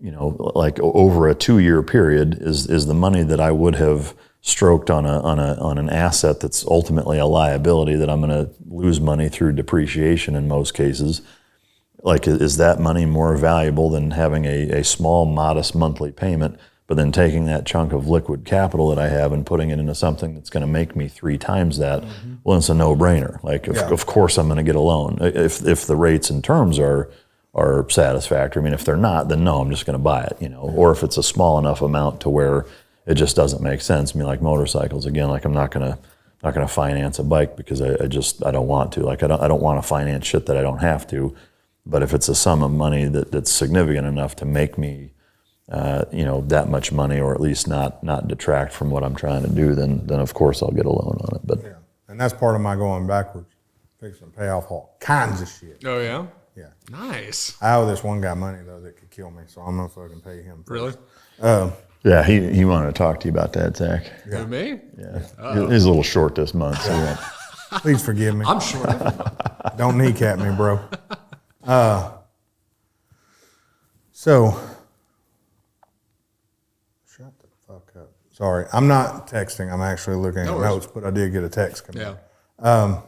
you know, like over a 2-year period is the money that I would have stroked on an asset that's ultimately a liability that I'm going to lose money through depreciation in most cases. Like, is that money more valuable than having a small, modest monthly payment, but then taking that chunk of liquid capital that I have and putting it into something that's going to make me 3 times that? Mm-hmm. Well, it's a no-brainer. Like, of course I'm going to get a loan if the rates and terms are satisfactory. I mean, if they're not, then no, I'm just going to buy it. You know, or if it's a small enough amount to where it just doesn't make sense. I mean, like motorcycles, again, like I'm not gonna finance a bike because I don't want to. Like I don't want to finance shit that I don't have to. But if it's a sum of money that's significant enough to make me, you know, that much money, or at least not detract from what I'm trying to do, then of course I'll get a loan on it. But and that's part of my going backwards, fixing to pay off all kinds of shit. Oh yeah. Yeah. Nice. I owe this one guy money though that could kill me, so I'm gonna fucking pay him. Really? Yeah, he wanted to talk to you about that, Zach. Yeah. Who, me? Yeah, he's a little short this month. So please forgive me. I'm short. Don't kneecap me, bro. So, shut the fuck up. Sorry, I'm not texting. I'm actually looking at notes, but I did get a text coming. Yeah.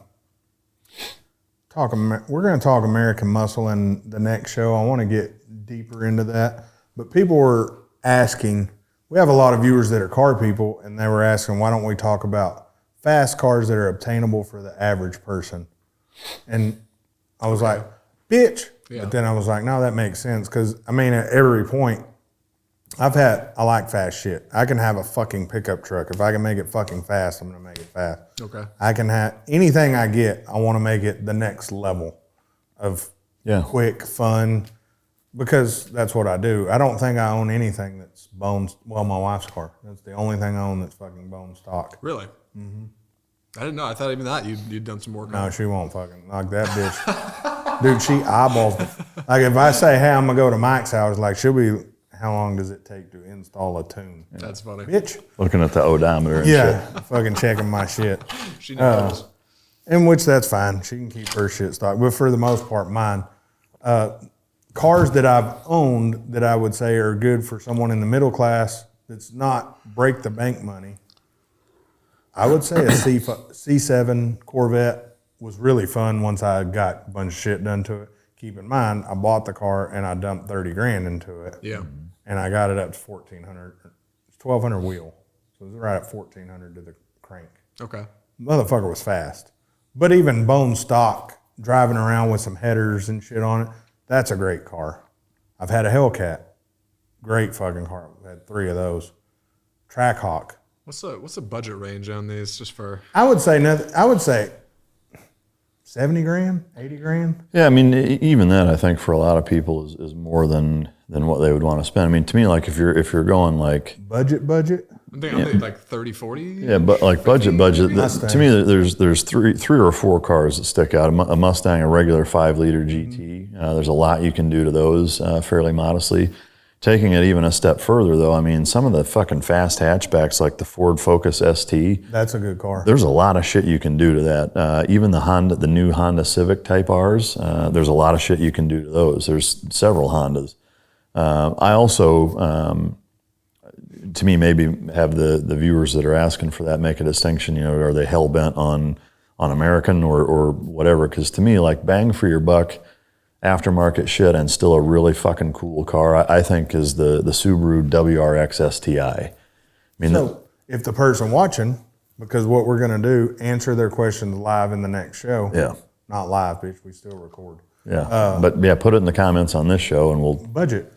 We're going to talk American Muscle in the next show. I want to get deeper into that, but people were asking. We have a lot of viewers that are car people, and they were asking, why don't we talk about fast cars that are obtainable for the average person? And I was like, bitch. Yeah. But then I was like, no, that makes sense. Because, I mean, at every point, I like fast shit. I can have a fucking pickup truck. If I can make it fucking fast, I'm going to make it fast. Okay. I can have anything I get, I want to make it the next level of quick, fun. Because that's what I do. I don't think I own anything that's bone. Well, my wife's car. That's the only thing I own that's fucking bone stock. Really? Mm-hmm. I didn't know. I thought even that you'd done some work on. No, she won't fucking like that bitch. Dude, she eyeballs me. Like if I say, hey, I'm gonna go to Mike's house, like how long does it take to install a tune? That's funny. Bitch. Looking at the odometer and shit. Fucking checking my shit. She knows. In which that's fine. She can keep her shit stocked. But for the most part, mine. Cars that I've owned that I would say are good for someone in the middle class that's not break the bank money. I would say a C7 Corvette was really fun once I got a bunch of shit done to it. Keep in mind, I bought the car and I dumped 30 grand into it. Yeah. And I got it up to 1,400. It's 1,200 wheel. So it was right at 1,400 to the crank. Okay. Motherfucker was fast. But even bone stock, driving around with some headers and shit on it, that's a great car. I've had a Hellcat. Great fucking car. I've had 3 of those. Trackhawk. What's the budget range on these just for? I would say nothing. I would say 70 grand, 80 grand. Yeah, I mean, even that I think for a lot of people is more than what they would want to spend. I mean, to me, like if you're going like Budget. I'm thinking like 30, 40. yeah, but like 50 budget. maybe? To me, there's three or four cars that stick out. A Mustang, a regular 5-liter GT. There's a lot you can do to those fairly modestly. Taking it even a step further, though, I mean, some of the fucking fast hatchbacks like the Ford Focus ST. That's a good car. There's a lot of shit you can do to that. Even the new Honda Civic Type Rs. There's a lot of shit you can do to those. There's several Hondas. I also, to me, maybe have the viewers that are asking for that make a distinction. You know, are they hell bent on American or whatever? Because to me, like bang for your buck, aftermarket shit and still a really fucking cool car, I think is the Subaru WRX STI. I mean, So if the person watching, because what we're going to do, answer their questions live in the next show. Yeah. Not live, bitch. We still record. yeah, but yeah, put it in the comments on this show and we'll. Budget.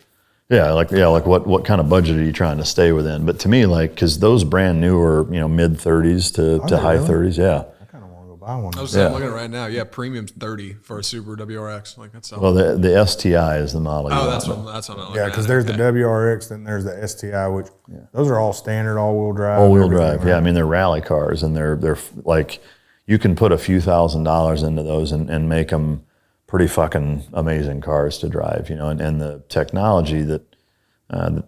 Like what kind of budget are you trying to stay within? But to me, like, because those brand new are mid 30s to they high really? 30s, yeah. I kind of want to go buy one. I was looking at it right now. Yeah, premium's 30 for a Subaru WRX. Like that's Well, the STI is the model. you want. that's what I'm looking Yeah, at. because there's Okay. the WRX, then there's the STI, which those are all standard all-wheel drive. All-wheel everything, drive, right? yeah. I mean, they're rally cars, and they're like, you can put a few $1,000s into those and make them pretty fucking amazing cars to drive, and the technology that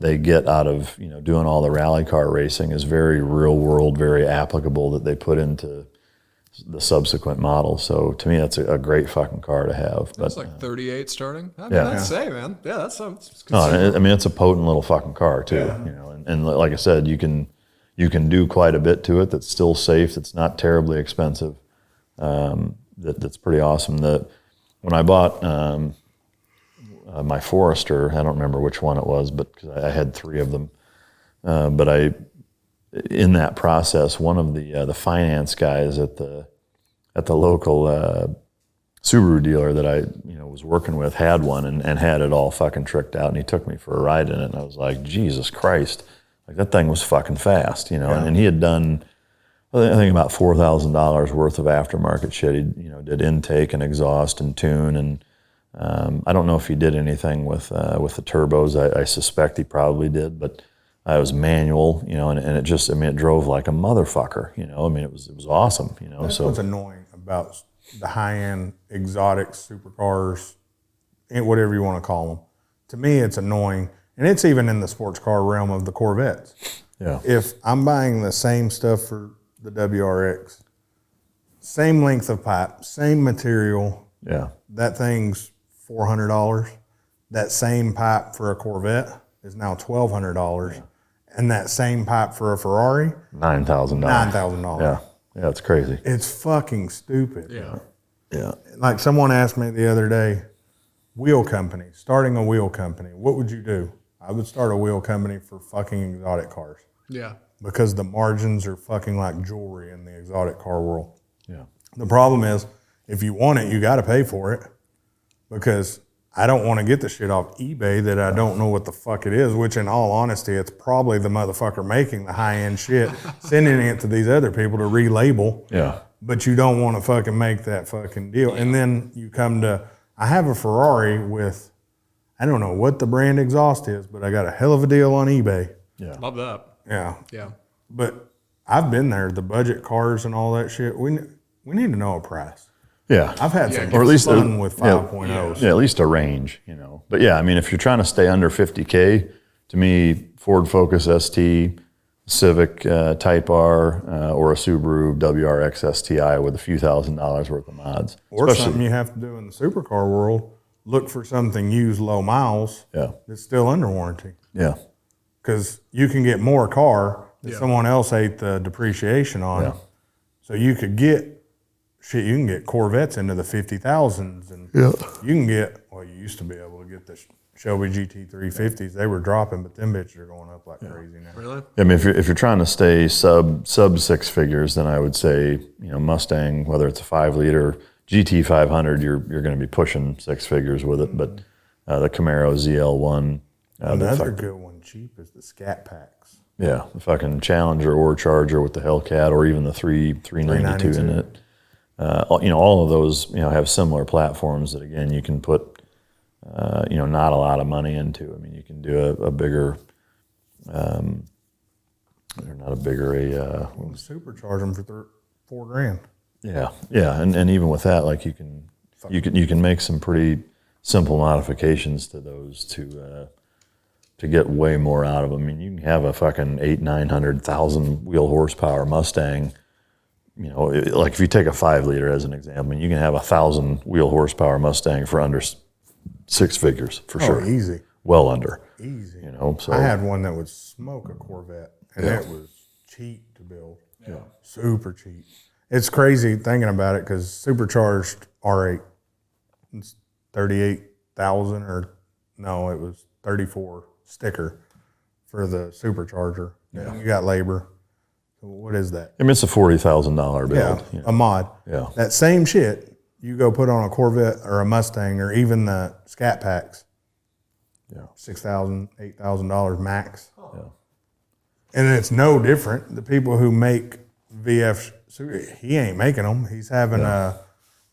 they get out of doing all the rally car racing is very real world, very applicable that they put into the subsequent models. So to me, that's a great fucking car to have. That's But like 38 starting. I mean, Yeah. I'd say, man. Yeah, that's no, I mean, it's a potent little fucking car too. And like I said, you can do quite a bit to it that's still safe. That's not terribly expensive. That's pretty awesome. When I bought my Forester, I don't remember which one it was, but cause I had 3 of them. But in that process, one of the finance guys at the local Subaru dealer that I was working with had one and had it all fucking tricked out, and he took me for a ride in it, and I was like, Jesus Christ, like that thing was fucking fast, and he had done, I think about $4,000 worth of aftermarket shit. He did intake and exhaust and tune, and I don't know if he did anything with the turbos. I suspect he probably did, but it was manual, and it just, I mean, it drove like a motherfucker, I mean, it was awesome, That's so what's annoying about the high-end exotic supercars, whatever you want to call them. To me, it's annoying, and it's even in the sports car realm of the Corvettes. yeah, If I'm buying the same stuff for the WRX, same length of pipe, same material, yeah, that thing's $400. That same pipe for a Corvette is now $1,200, and that same pipe for a Ferrari, $9,000. $9,000. Yeah, it's crazy. It's fucking stupid. Yeah, Like someone asked me the other day, starting a wheel company, what would you do? I would start a wheel company for fucking exotic cars Yeah. because the margins are fucking like jewelry in the exotic car world. yeah, The problem is, if you want it, you got to pay for it, because I don't want to get the shit off eBay that I don't know what the fuck it is, which in all honesty, it's probably the motherfucker making the high-end shit, sending it to these other people to relabel, yeah, but you don't want to fucking make that fucking deal. And then you come to, I have a Ferrari with, I don't know what the brand exhaust is, but I got a hell of a deal on eBay. yeah. Love that. Yeah. Yeah. But I've been there, the budget cars and all that shit. We need to know a price. Yeah. I've had some Or at least fun with 5.0s. Yeah, at least a range, But yeah, I mean, if you're trying to stay under 50K, to me, Ford Focus ST, Civic Type R, or a Subaru WRX STI with a few $1,000s worth of mods. Or something you have to do in the supercar world, look for something used low miles Yeah, that's still under warranty. yeah, Because you can get more car that Yeah. someone else ate the depreciation on. Yeah. So you can get Corvettes into the 50,000s, and you can get, well, you used to be able to get the Shelby GT350s. They were dropping, but them bitches are going up like crazy now. Really? I mean, if you're trying to stay sub 6 figures, then I would say Mustang, whether it's a 5-liter GT 500, you're going to be pushing 6 figures with it. But the Camaro ZL1, Another good one, cheap, is the Scat Packs. the fucking Challenger or Charger with the Hellcat, or even the 392 in it. all of those, have similar platforms that, again, you can put, not a lot of money into. I mean, you can do a bigger, or not a bigger, Supercharge them for $4,000. yeah, and even with that, like you can make some pretty simple modifications to those to get way more out of them. I mean, you can have a fucking 800,000-900,000 wheel horsepower Mustang. Like if you take a 5-liter as an example, I mean, you can have 1,000 wheel horsepower Mustang for under 6 figures for sure. Easy. Well under. Easy. So I had one that would smoke a Corvette, and it was cheap to build. Yeah. Super cheap. It's crazy thinking about it because supercharged R8, it's 38,000 it was 34 sticker for the supercharger. Yeah. And you got labor. So what is that? I mean, it's a $40,000 build. Yeah, a mod. Yeah. That same shit you go put on a Corvette or a Mustang or even the Scat Packs. Yeah. $6,000, $8,000 max. Yeah. And it's no different. The people who make VF, he ain't making them. He's having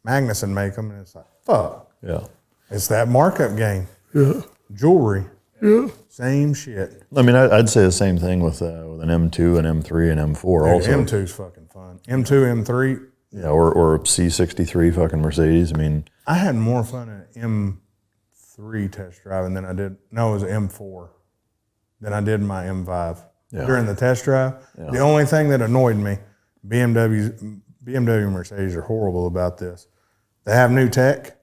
Magnuson make them, and it's like, fuck. Yeah. It's that markup game. Yeah. Jewelry. Yeah. Same shit. I mean, I'd say the same thing with an M2, an M3, and M4 also. M2's fucking fun. M2, M3. Yeah, or C63 fucking Mercedes. I mean, I had more fun at M3 test driving than I did. No, it was M4 than I did in my M5 during the test drive. Yeah. The only thing that annoyed me, BMW and Mercedes are horrible about this. They have new tech,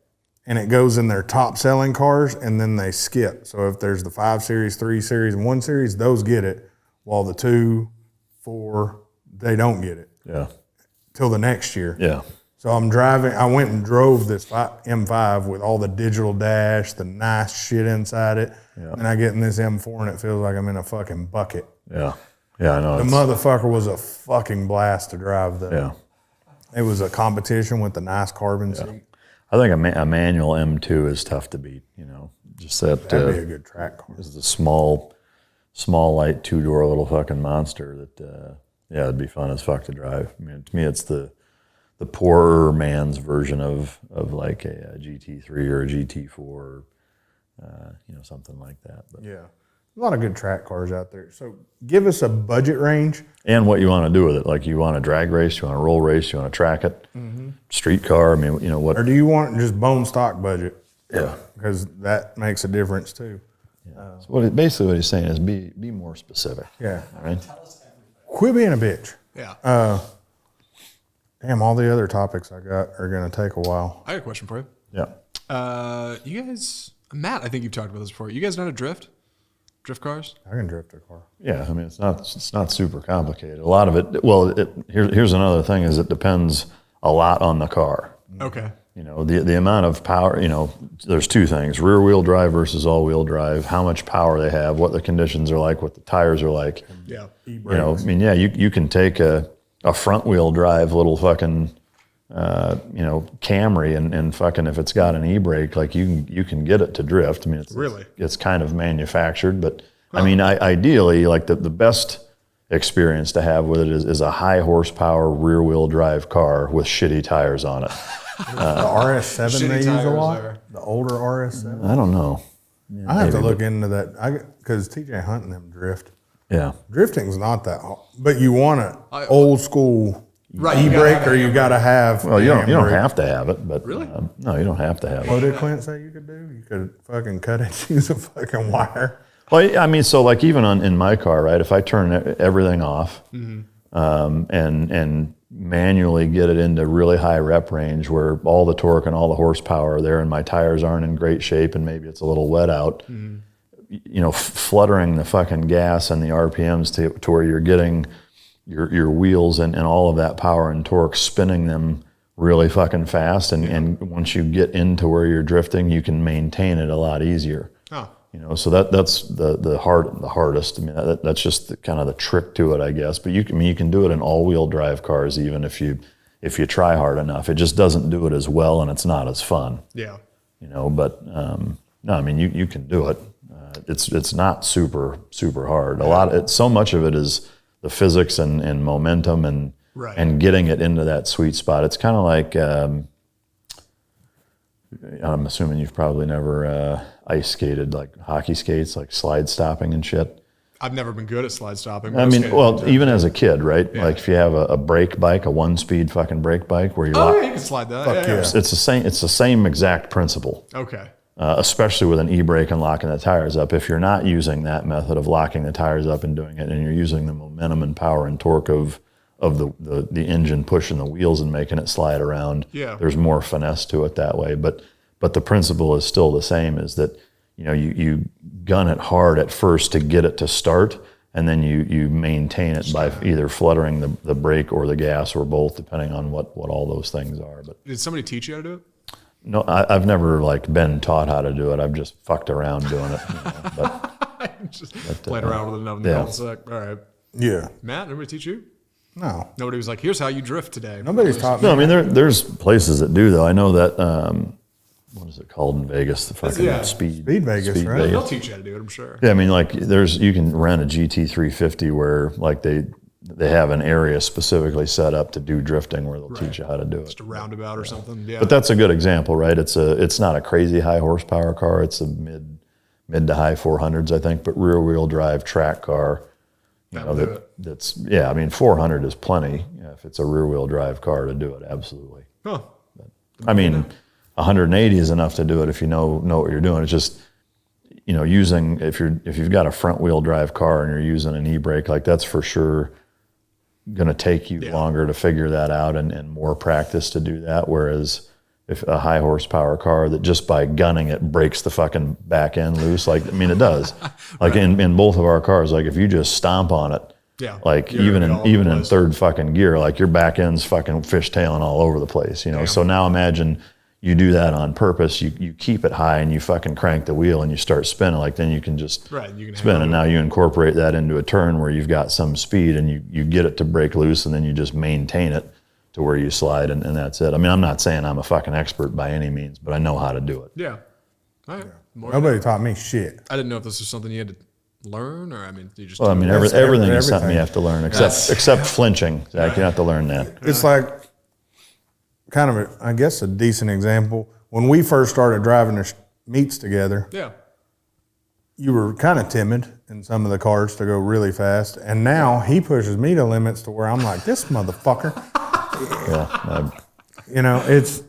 and it goes in their top selling cars, and then they skip. So if there's the 5 Series, 3 Series, and 1 Series, those get it, while the 2, 4, they don't get it. Yeah. Till the next year. Yeah. So I'm driving. I went and drove this M5 with all the digital dash, the nice shit inside it. Yeah. And I get in this M4 and it feels like I'm in a fucking bucket. Yeah. Yeah, I know. The motherfucker was a fucking blast to drive, though. Yeah. It was a competition with the nice carbon seat. I think a manual M2 is tough to beat. Just that. That'd be a good track car. It's a small, light 2-door little fucking monster that. It'd be fun as fuck to drive. I mean, to me, it's the poorer man's version of like a GT3 or a GT4, or, something like that. But. Yeah. A lot of good track cars out there. So give us a budget range. And what you want to do with it. Like, you want to drag race, you want to roll race, you want to track it, street car. I mean, what. Or do you want just bone stock budget? Yeah. Because that makes a difference too. Yeah. So basically what he's saying is be more specific. Yeah. All right? Quit being a bitch. Yeah. Damn, all the other topics I got are going to take a while. I got a question for you. Yeah. You guys, Matt, I think you've talked about this before. You guys know how to drift? Drift cars? I can drift a car. Yeah, I mean, it's not super complicated. A lot of it, here's another thing, is it depends a lot on the car. Okay. The amount of power, there's two things: rear wheel drive versus all wheel drive, how much power they have, what the conditions are like, what the tires are like. Yeah. You can take a front wheel drive little fucking, Camry and fucking, if it's got an e-brake, like you can get it to drift. I mean, it's kind of manufactured, but I mean, ideally, like the best experience to have with it is a high horsepower rear wheel drive car with shitty tires on it. The RS7 they use a lot? The older RS7? I don't know. Yeah, I have to look into that because TJ Hunt and them drift. Yeah. Drifting's not that hard, but you want an old school e-brake, or you got to have. Well, you don't have to have it, but really, no, you don't have to have it. What did Clint say you could do? You could fucking cut it, use a fucking wire. Well, I mean, so like even in my car, right? If I turn everything off, and manually get it into really high rep range where all the torque and all the horsepower are there, and my tires aren't in great shape, and maybe it's a little wet out. Fluttering the fucking gas and the RPMs to where you're getting your wheels and all of that power and torque, spinning them really fucking fast, and once you get into where you're drifting, you can maintain it a lot easier. Oh. So that's the hardest. I mean, that's just kind of the trick to it, I guess. But you can do it in all-wheel drive cars, even if you try hard enough. It just doesn't do it as well, and it's not as fun. Yeah. But no, I mean, you can do it. It's not super hard. So much of it is the physics and momentum and Right. and getting it into that sweet spot. It's kind of like, I'm assuming you've probably never ice skated, like hockey skates, like slide stopping and shit. I've never been good at slide stopping. but I I've mean, skated well, a few even times. as a kid, right? Like if you have a brake bike, a 1-speed fucking brake bike where you Oh, lock, yeah, you can slide that. Yeah. it's the same exact principle. Okay. Especially with an e-brake and locking the tires up. If you're not using that method of locking the tires up and doing it, and you're using the momentum and power and torque of the engine pushing the wheels and making it slide around, there's more finesse to it that way. But the principle is still the same, is that you gun it hard at first to get it to start, and then you maintain it by either fluttering the brake or the gas or both, depending on what all those things are. But Did somebody teach you how to do it? no, I've never been taught how to do it. I've just fucked around doing it. But Just playing around with it in the cul-de-sac. All right. Yeah. Matt, nobody teach you? No. Nobody was like, here's how you drift today. Nobody's taught me. no, I mean there's places that do though. I know that what is it called in Vegas? The fucking Speed Vegas, right? They'll teach you how to do it, I'm sure. Yeah, I mean like you can rent a GT350 where like they have an area specifically set up to do drifting where they'll teach you how to do it. Just a roundabout or something. Yeah. But that's a good example, right? It's not a crazy high horsepower car. It's a mid to high 400s, I think, but rear wheel drive track car. That's I mean 400 is plenty if it's a rear wheel drive car to do it. Absolutely. Huh. I mean 180 is enough to do it if you know what you're doing. It's just using if you've got a front wheel drive car and you're using an e-brake, like that's for sure going to take you longer to figure that out and more practice to do that. Whereas if a high horsepower car that just by gunning it breaks the fucking back end loose, like, I mean, it does. Like in both of our cars, like if you just stomp on it, like even in third fucking gear, like your back end's fucking fishtailing all over the place, So now imagine you do that on purpose. You keep it high and you fucking crank the wheel and you start spinning. Like then you can just spin, and now you incorporate that into a turn where you've got some speed and you get it to break loose, and then you just maintain it to where you slide, and that's it. I mean, I'm not saying I'm a fucking expert by any means, but I know how to do it. Yeah. All right. Nobody taught me shit. I didn't know if this was something you had to learn, or I mean, you just. Well, I mean, everything is something you have to learn, except flinching. Zach, you have to learn that. It's like kind of, I guess, a decent example. When we first started driving the meets together, you were kind of timid in some of the cars to go really fast, and now he pushes me to limits to where I'm like, this motherfucker. It's,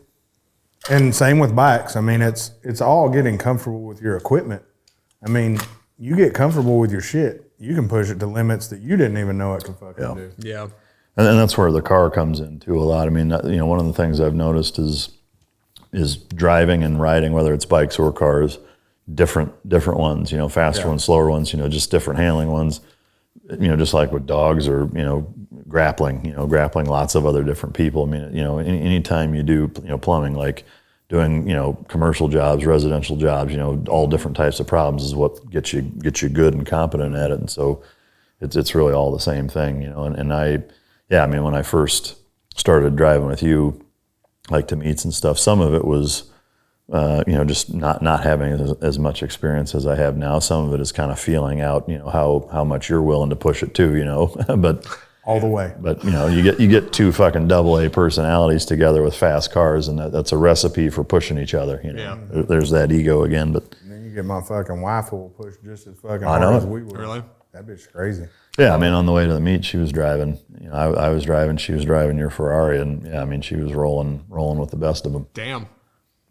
and same with bikes. I mean, it's all getting comfortable with your equipment. I mean, you get comfortable with your shit, you can push it to limits that you didn't even know it could fucking do. Yeah. And that's where the car comes in too a lot. I mean, one of the things I've noticed is driving and riding, whether it's bikes or cars, different ones, faster ones, slower ones, just different handling ones, just like with dogs or, grappling lots of other different people. I mean, anytime you do, plumbing, like doing, commercial jobs, residential jobs, all different types of problems is what gets you good and competent at it. And so it's really all the same thing, and I mean, when I first started driving with you, like to meets and stuff, some of it was, just not having as much experience as I have now. Some of it is kind of feeling out, how much you're willing to push it too, but all the way. But you get two fucking AA personalities together with fast cars, and that's a recipe for pushing each other. There's that ego again. But and then you get my fucking wife who will push just as fucking hard as we would. Really? That bitch crazy. Yeah, I mean, on the way to the meet, she was driving. I was driving. She was driving your Ferrari, and I mean, she was rolling with the best of them. Damn.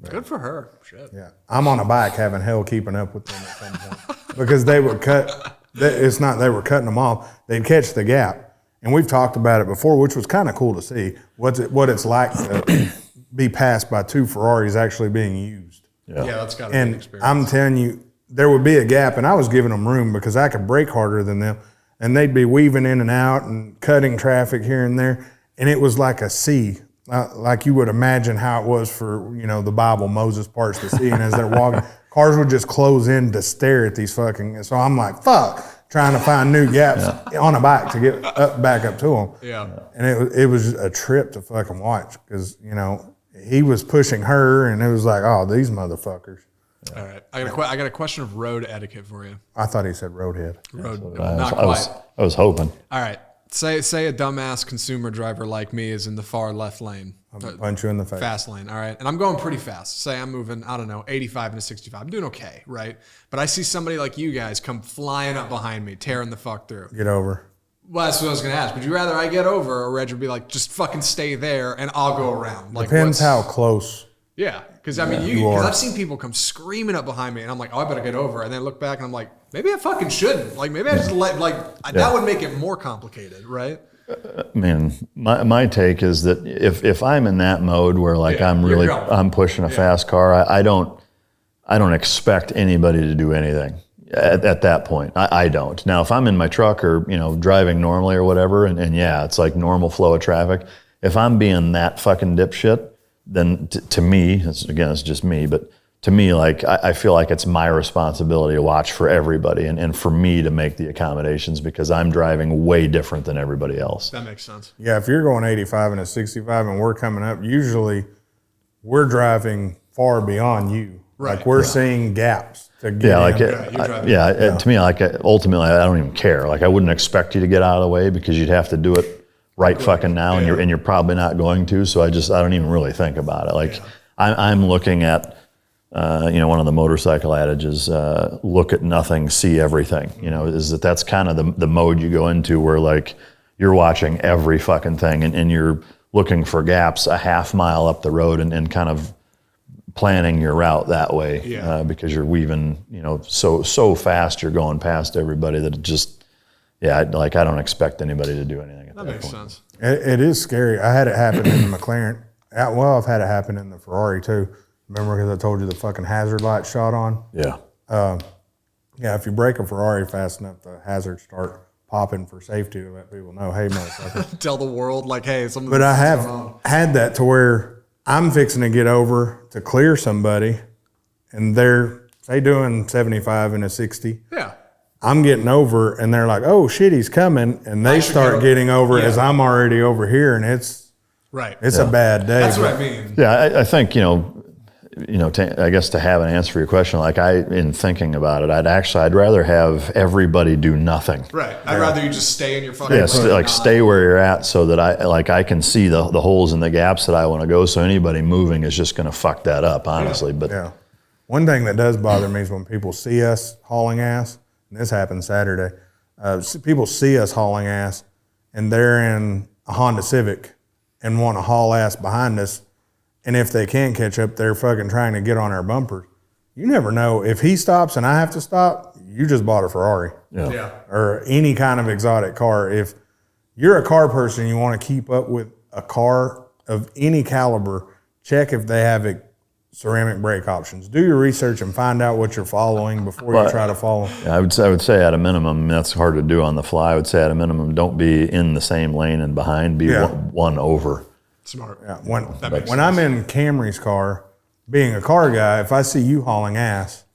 Good for her. Shit. Yeah, I'm on a bike having hell keeping up with them at some point because they would cut. It's not they were cutting them off. They'd catch the gap, and we've talked about it before, which was kind of cool to see what it's like to be passed by two Ferraris actually being used. Yeah, that's got to be an experience. I'm telling you, there would be a gap, and I was giving them room because I could brake harder than them, and they'd be weaving in and out and cutting traffic here and there, and it was like a sea. Like you would imagine how it was for, the Bible, Moses parts the sea, and as they're walking, cars would just close in to stare at these fucking, so I'm like, fuck, trying to find new gaps on a bike to get back up to them. Yeah. And it was a trip to fucking watch because, he was pushing her, and it was like, oh, these motherfuckers. All right. I got a question of road etiquette for you. I thought he said roadhead. Not quite. I was hoping. All right. Say a dumbass consumer driver like me is in the far left lane. I'm gonna punch you in the face. Fast lane, all right? And I'm going pretty fast. Say I'm moving, I don't know, 85 into 65. I'm doing okay, right? But I see somebody like you guys come flying up behind me, tearing the fuck through. Get over. Well, that's what I was going to ask. Would you rather I get over or Reg would be like, just fucking stay there and I'll go around? Like, Depends how close. Yeah, because I mean, because I've seen people come screaming up behind me and I'm like, oh, I better get over. And then I look back and I'm like, maybe I fucking shouldn't. Like, maybe I just that would make it more complicated, right? I mean, my take is that if I'm in that mode where like I'm pushing a fast car, I don't expect anybody to do anything at that point. I don't. Now, if I'm in my truck or driving normally or whatever, and yeah, it's like normal flow of traffic. If I'm being that fucking dipshit, then to me, it's just me, but to me, like I feel like it's my responsibility to watch for everybody and for me to make the accommodations because I'm driving way different than everybody else. That makes sense. Yeah, if you're going 85 and a 65 and we're coming up, usually we're driving far beyond you. Right. Like we're seeing gaps to get in. To me, like ultimately, I don't even care. Like I wouldn't expect you to get out of the way because you'd have to do it right fucking now, and you're probably not going to. So I don't even really think about it. Like I'm looking at. One of the motorcycle adages, look at nothing, see everything, that's kind of the mode you go into where like you're watching every fucking thing and you're looking for gaps a half mile up the road and kind of planning your route that way because you're weaving, so fast you're going past everybody that it just, I don't expect anybody to do anything at that makes point. sense. It is scary. I had it happen in the McLaren. Well, I've had it happen in the Ferrari too. Remember because I told you the fucking hazard light shot on? Yeah. If you brake a Ferrari fast enough, the hazards start popping for safety to let people know, hey, motherfucker. Tell the world, like, hey, something. But I have had that to where I'm fixing to get over to clear somebody, and they're, say, doing 75 and a 60. Yeah. I'm getting over, and they're like, oh, shit, he's coming, and they start getting over as I'm already over here, and it's a bad day. That's what I mean. Yeah, I think, I guess to have an answer for your question, like in thinking about it, I'd rather have everybody do nothing. Right. I'd rather you just stay in your fucking stay where you're at so that I can see the holes and the gaps that I want to go. So anybody moving is just going to fuck that up, honestly. But one thing that does bother me is when people see us hauling ass, and this happened Saturday, people see us hauling ass and they're in a Honda Civic and want to haul ass behind us. And if they can't catch up, they're fucking trying to get on our bumpers. You never know. If he stops and I have to stop, you just bought a Ferrari. Yeah. Or any kind of exotic car. If you're a car person, you want to keep up with a car of any caliber, check if they have ceramic brake options. Do your research and find out what you're following before you try to follow. Yeah, I would say at a minimum, that's hard to do on the fly. I would say at a minimum, don't be in the same lane and behind, be one over. Smart. Yeah. When I'm in Camry's car, being a car guy, if I see you hauling ass,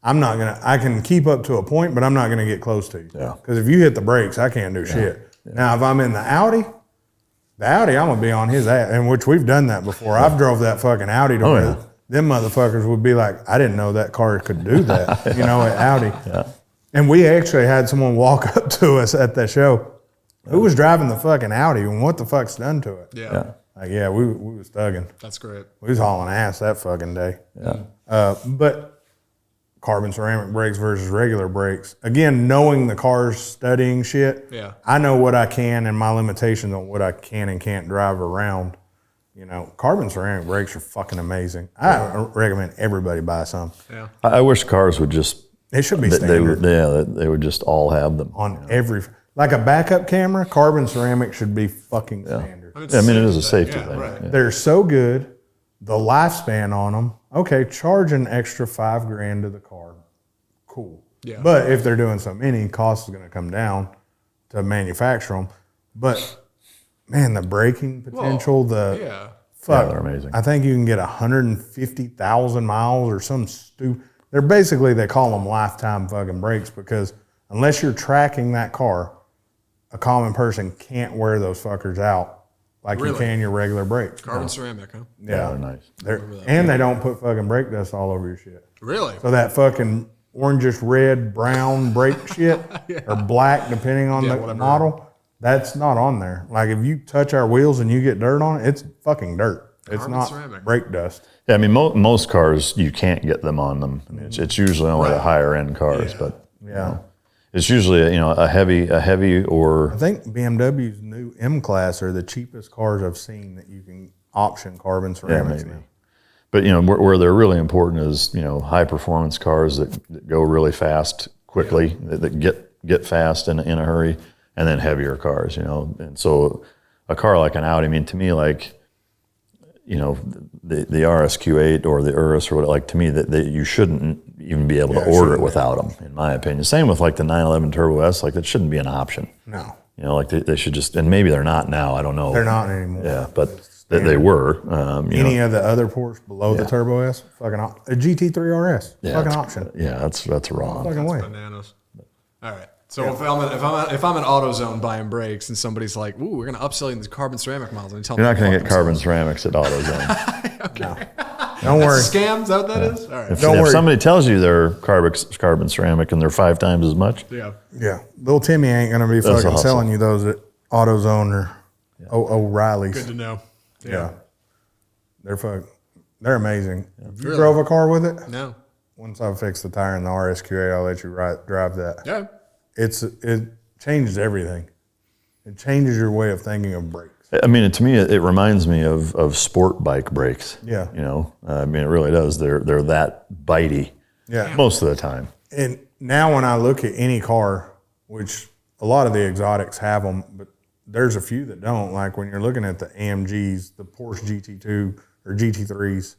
I can keep up to a point, but I'm not gonna get close to you. Yeah. Because if you hit the brakes, I can't do shit. Yeah. Now, if I'm in the Audi, I'm gonna be on his ass, and which we've done that before. I've drove that fucking Audi to where them motherfuckers would be like, I didn't know that car could do that, at Audi. Yeah. And we actually had someone walk up to us at that show who was driving the fucking Audi, and what the fuck's done to it? Yeah. We was thugging. That's great. We was hauling ass that fucking day. Yeah. But carbon ceramic brakes versus regular brakes. Again, knowing the car's studying shit. Yeah. I know what I can and my limitations on what I can and can't drive around. Carbon ceramic brakes are fucking amazing. I recommend everybody buy some. Yeah. I wish cars would just. They should be standard. They would just all have them on every. Like a backup camera, carbon ceramic should be fucking standard. It is a safety thing. Right. Yeah. They're so good. The lifespan on them, okay, charge an extra $5,000 to the car. Cool. Yeah. But if they're doing so many, cost is going to come down to manufacture them. But, man, the braking potential, fuck. Yeah, they're amazing. I think you can get 150,000 miles or some stupid. They call them lifetime fucking brakes because unless you're tracking that car, a common person can't wear those fuckers out like you can your regular brakes. Carbon ceramic, huh? Yeah. They're nice. They don't put fucking brake dust all over your shit. Really? So that fucking orangish red, brown brake shit or black, depending on the model, That's not on there. Like if you touch our wheels and you get dirt on it, it's fucking dirt. It's Carbon not ceramic. brake dust. Yeah, I mean, most cars you can't get them on them. I mean, it's usually only the higher end cars, but Yeah. it's usually a heavy or I think BMW's new M Class are the cheapest cars I've seen that you can option carbon ceramics maybe. now. But where they're really important is high performance cars that go really fast quickly, that get fast in a hurry, and then heavier cars. And so a car like an Audi. I mean, to me, like the RSQ8 or the Urus or what, like to me that you shouldn't even be able to order it without them, in my opinion. Same with like the 911 Turbo S. Like that shouldn't be an option. No. Like they should just, and maybe they're not now. I don't know. They're not anymore. Yeah, but they were. Any of the other Porsche below the Turbo S, fucking a GT3 RS, fucking option. Yeah, that's wrong. Fucking way. Bananas. All right. So if I'm at AutoZone buying brakes and somebody's like, "Ooh, we're gonna upsell you these carbon ceramic models," and you tell You're me not going to get carbon ceramics at AutoZone. Don't worry. scam. Is that what that is? All right. If Don't worry. somebody tells you they're carbon ceramic and they're 5 times as much, Yeah. Yeah. Little Timmy ain't going to be a fucking hustle. selling you those at AutoZone or O'Reilly's. Good to know. Yeah. They're amazing. If you drove a car with it, No. once I fix the tire in the RSQA, I'll let you drive that. Yeah. It changes everything. It changes your way of thinking of brakes. I mean, to me, it reminds me of sport bike brakes. Yeah. I mean, it really does. They're that bitey. Yeah. Most of the time. And now when I look at any car, which a lot of the exotics have them, but there's a few that don't. Like when you're looking at the AMGs, the Porsche GT2 or GT3s,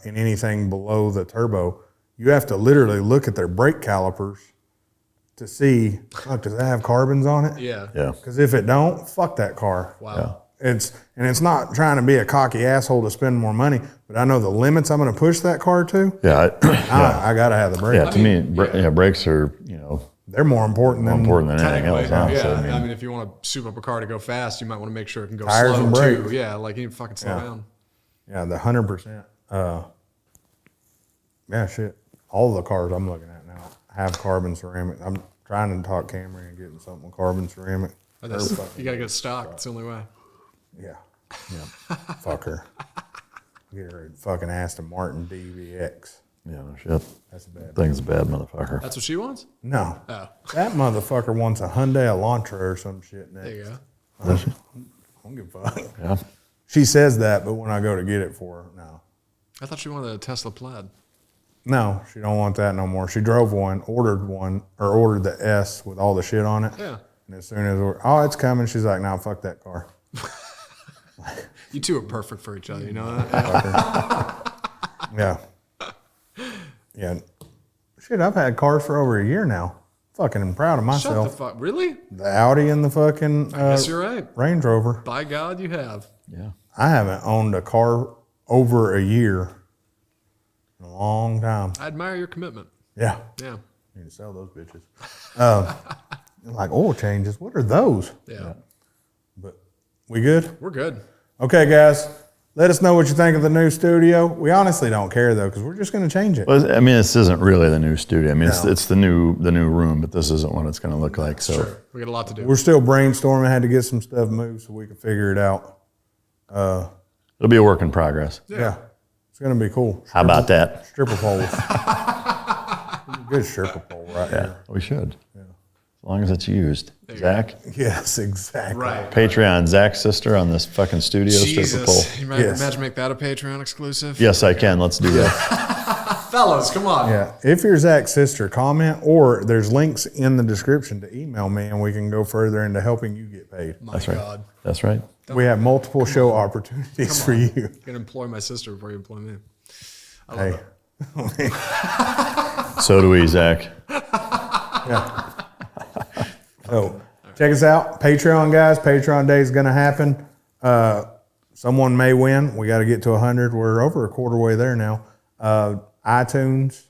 and anything below the turbo, you have to literally look at their brake calipers to see, look, does that have carbons on it? Yeah. Yeah. Because if it don't, fuck that car. Wow. It's not trying to be a cocky asshole to spend more money, but I know the limits I'm going to push that car to. Yeah. I got to have the brake. Yeah. To me, brakes are, They're more important than anything else. Honestly. Yeah. I mean, if you want to soup up a car to go fast, you might want to make sure it can go Tires slow and too. brakes. Yeah. Like you need to fucking slow down. Yeah, the 100%. Yeah, shit. All the cars I'm looking at now have carbon ceramic. I'm trying to talk Camry and getting something with carbon ceramic. You got to get stock. It's the only way. Yeah. Fuck her. Get her a fucking Aston Martin DVX. Yeah, no shit. That's a bad Thing's a bad motherfucker. That's what she wants? No. Oh. That motherfucker wants a Hyundai Elantra or some shit next. There you go. I don't give a fuck. Yeah. She says that, but when I go to get it for her, no. I thought she wanted a Tesla Plaid. No, she don't want that no more. She drove one, ordered the S with all the shit on it. Yeah. And as soon as it's coming, she's like, "No, fuck that car." You two are perfect for each other. You know that? Yeah. Yeah. Shit, I've had cars for over a year now. Fucking proud of Shut the myself. fuck. Really? The Audi and the fucking I guess you're right. Range Rover. By God, you have. Yeah. I haven't owned a car over a year in a long time. I admire your commitment. Yeah. Yeah. Need to sell those bitches. Like oil changes. What are those? Yeah. But we good? We're good. Okay, guys. Let us know what you think of the new studio. We honestly don't care though, because we're just going to change it. Well, I mean, this isn't really the new studio. I mean, it's the new room, but this isn't what it's going to look like. So Sure. We got a lot to do. We're still brainstorming. Had to get some stuff moved so we can figure it out. it'll be a work in progress. Yeah. It's going to be cool. How about that? Stripper poles. Good stripper pole right here. We should. As long as it's used. Zach? Yes, exactly. Right. Patreon, Zach's sister on this fucking studio stripper pole. Jesus. You Yes. imagine make that a Patreon exclusive? Yes, I can. Let's do that. Fellas, come on. Yeah. If you're Zach's sister, comment, or there's links in the description to email me and we can go further into helping you get paid. My That's right. God. That's right. We have multiple show opportunities for you. You can employ my sister before you employ me. Hey. So do we, Zach. So check us out. Patreon, guys. Patreon day is going to happen. Someone may win. We got to get to 100. We're over a quarter way there now. iTunes,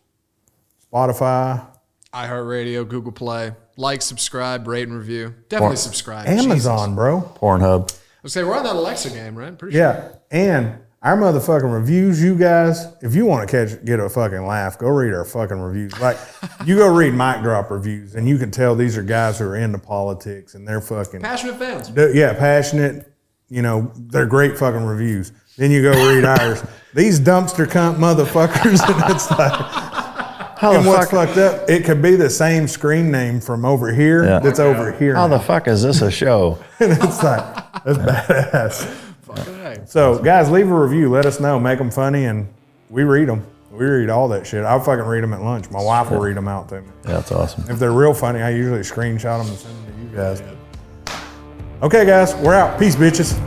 Spotify, iHeartRadio, Google Play. Like, subscribe, rate, and review. Definitely subscribe. Amazon, bro. Pornhub. I was say we're on that Alexa game, right? Pretty sure. Yeah. And our motherfucking reviews, you guys, if you want to get a fucking laugh, go read our fucking reviews. Like, you go read Mic Drop reviews, and you can tell these are guys who are into politics, and they're fucking Passionate fans. yeah, passionate. You know, they're great fucking reviews. Then you go read ours. These dumpster cunt motherfuckers, and it's like. And what's fucked up, it could be the same screen name from over here that's over here. How the fuck is this a show? And it's like, that's badass. Fucking right. So, guys, leave a review. Let us know. Make them funny, and we read them. We read all that shit. I'll fucking read them at lunch. My wife will read them out to me. Yeah, that's awesome. If they're real funny, I usually screenshot them and send them to you guys. Okay, guys, we're out. Peace, bitches.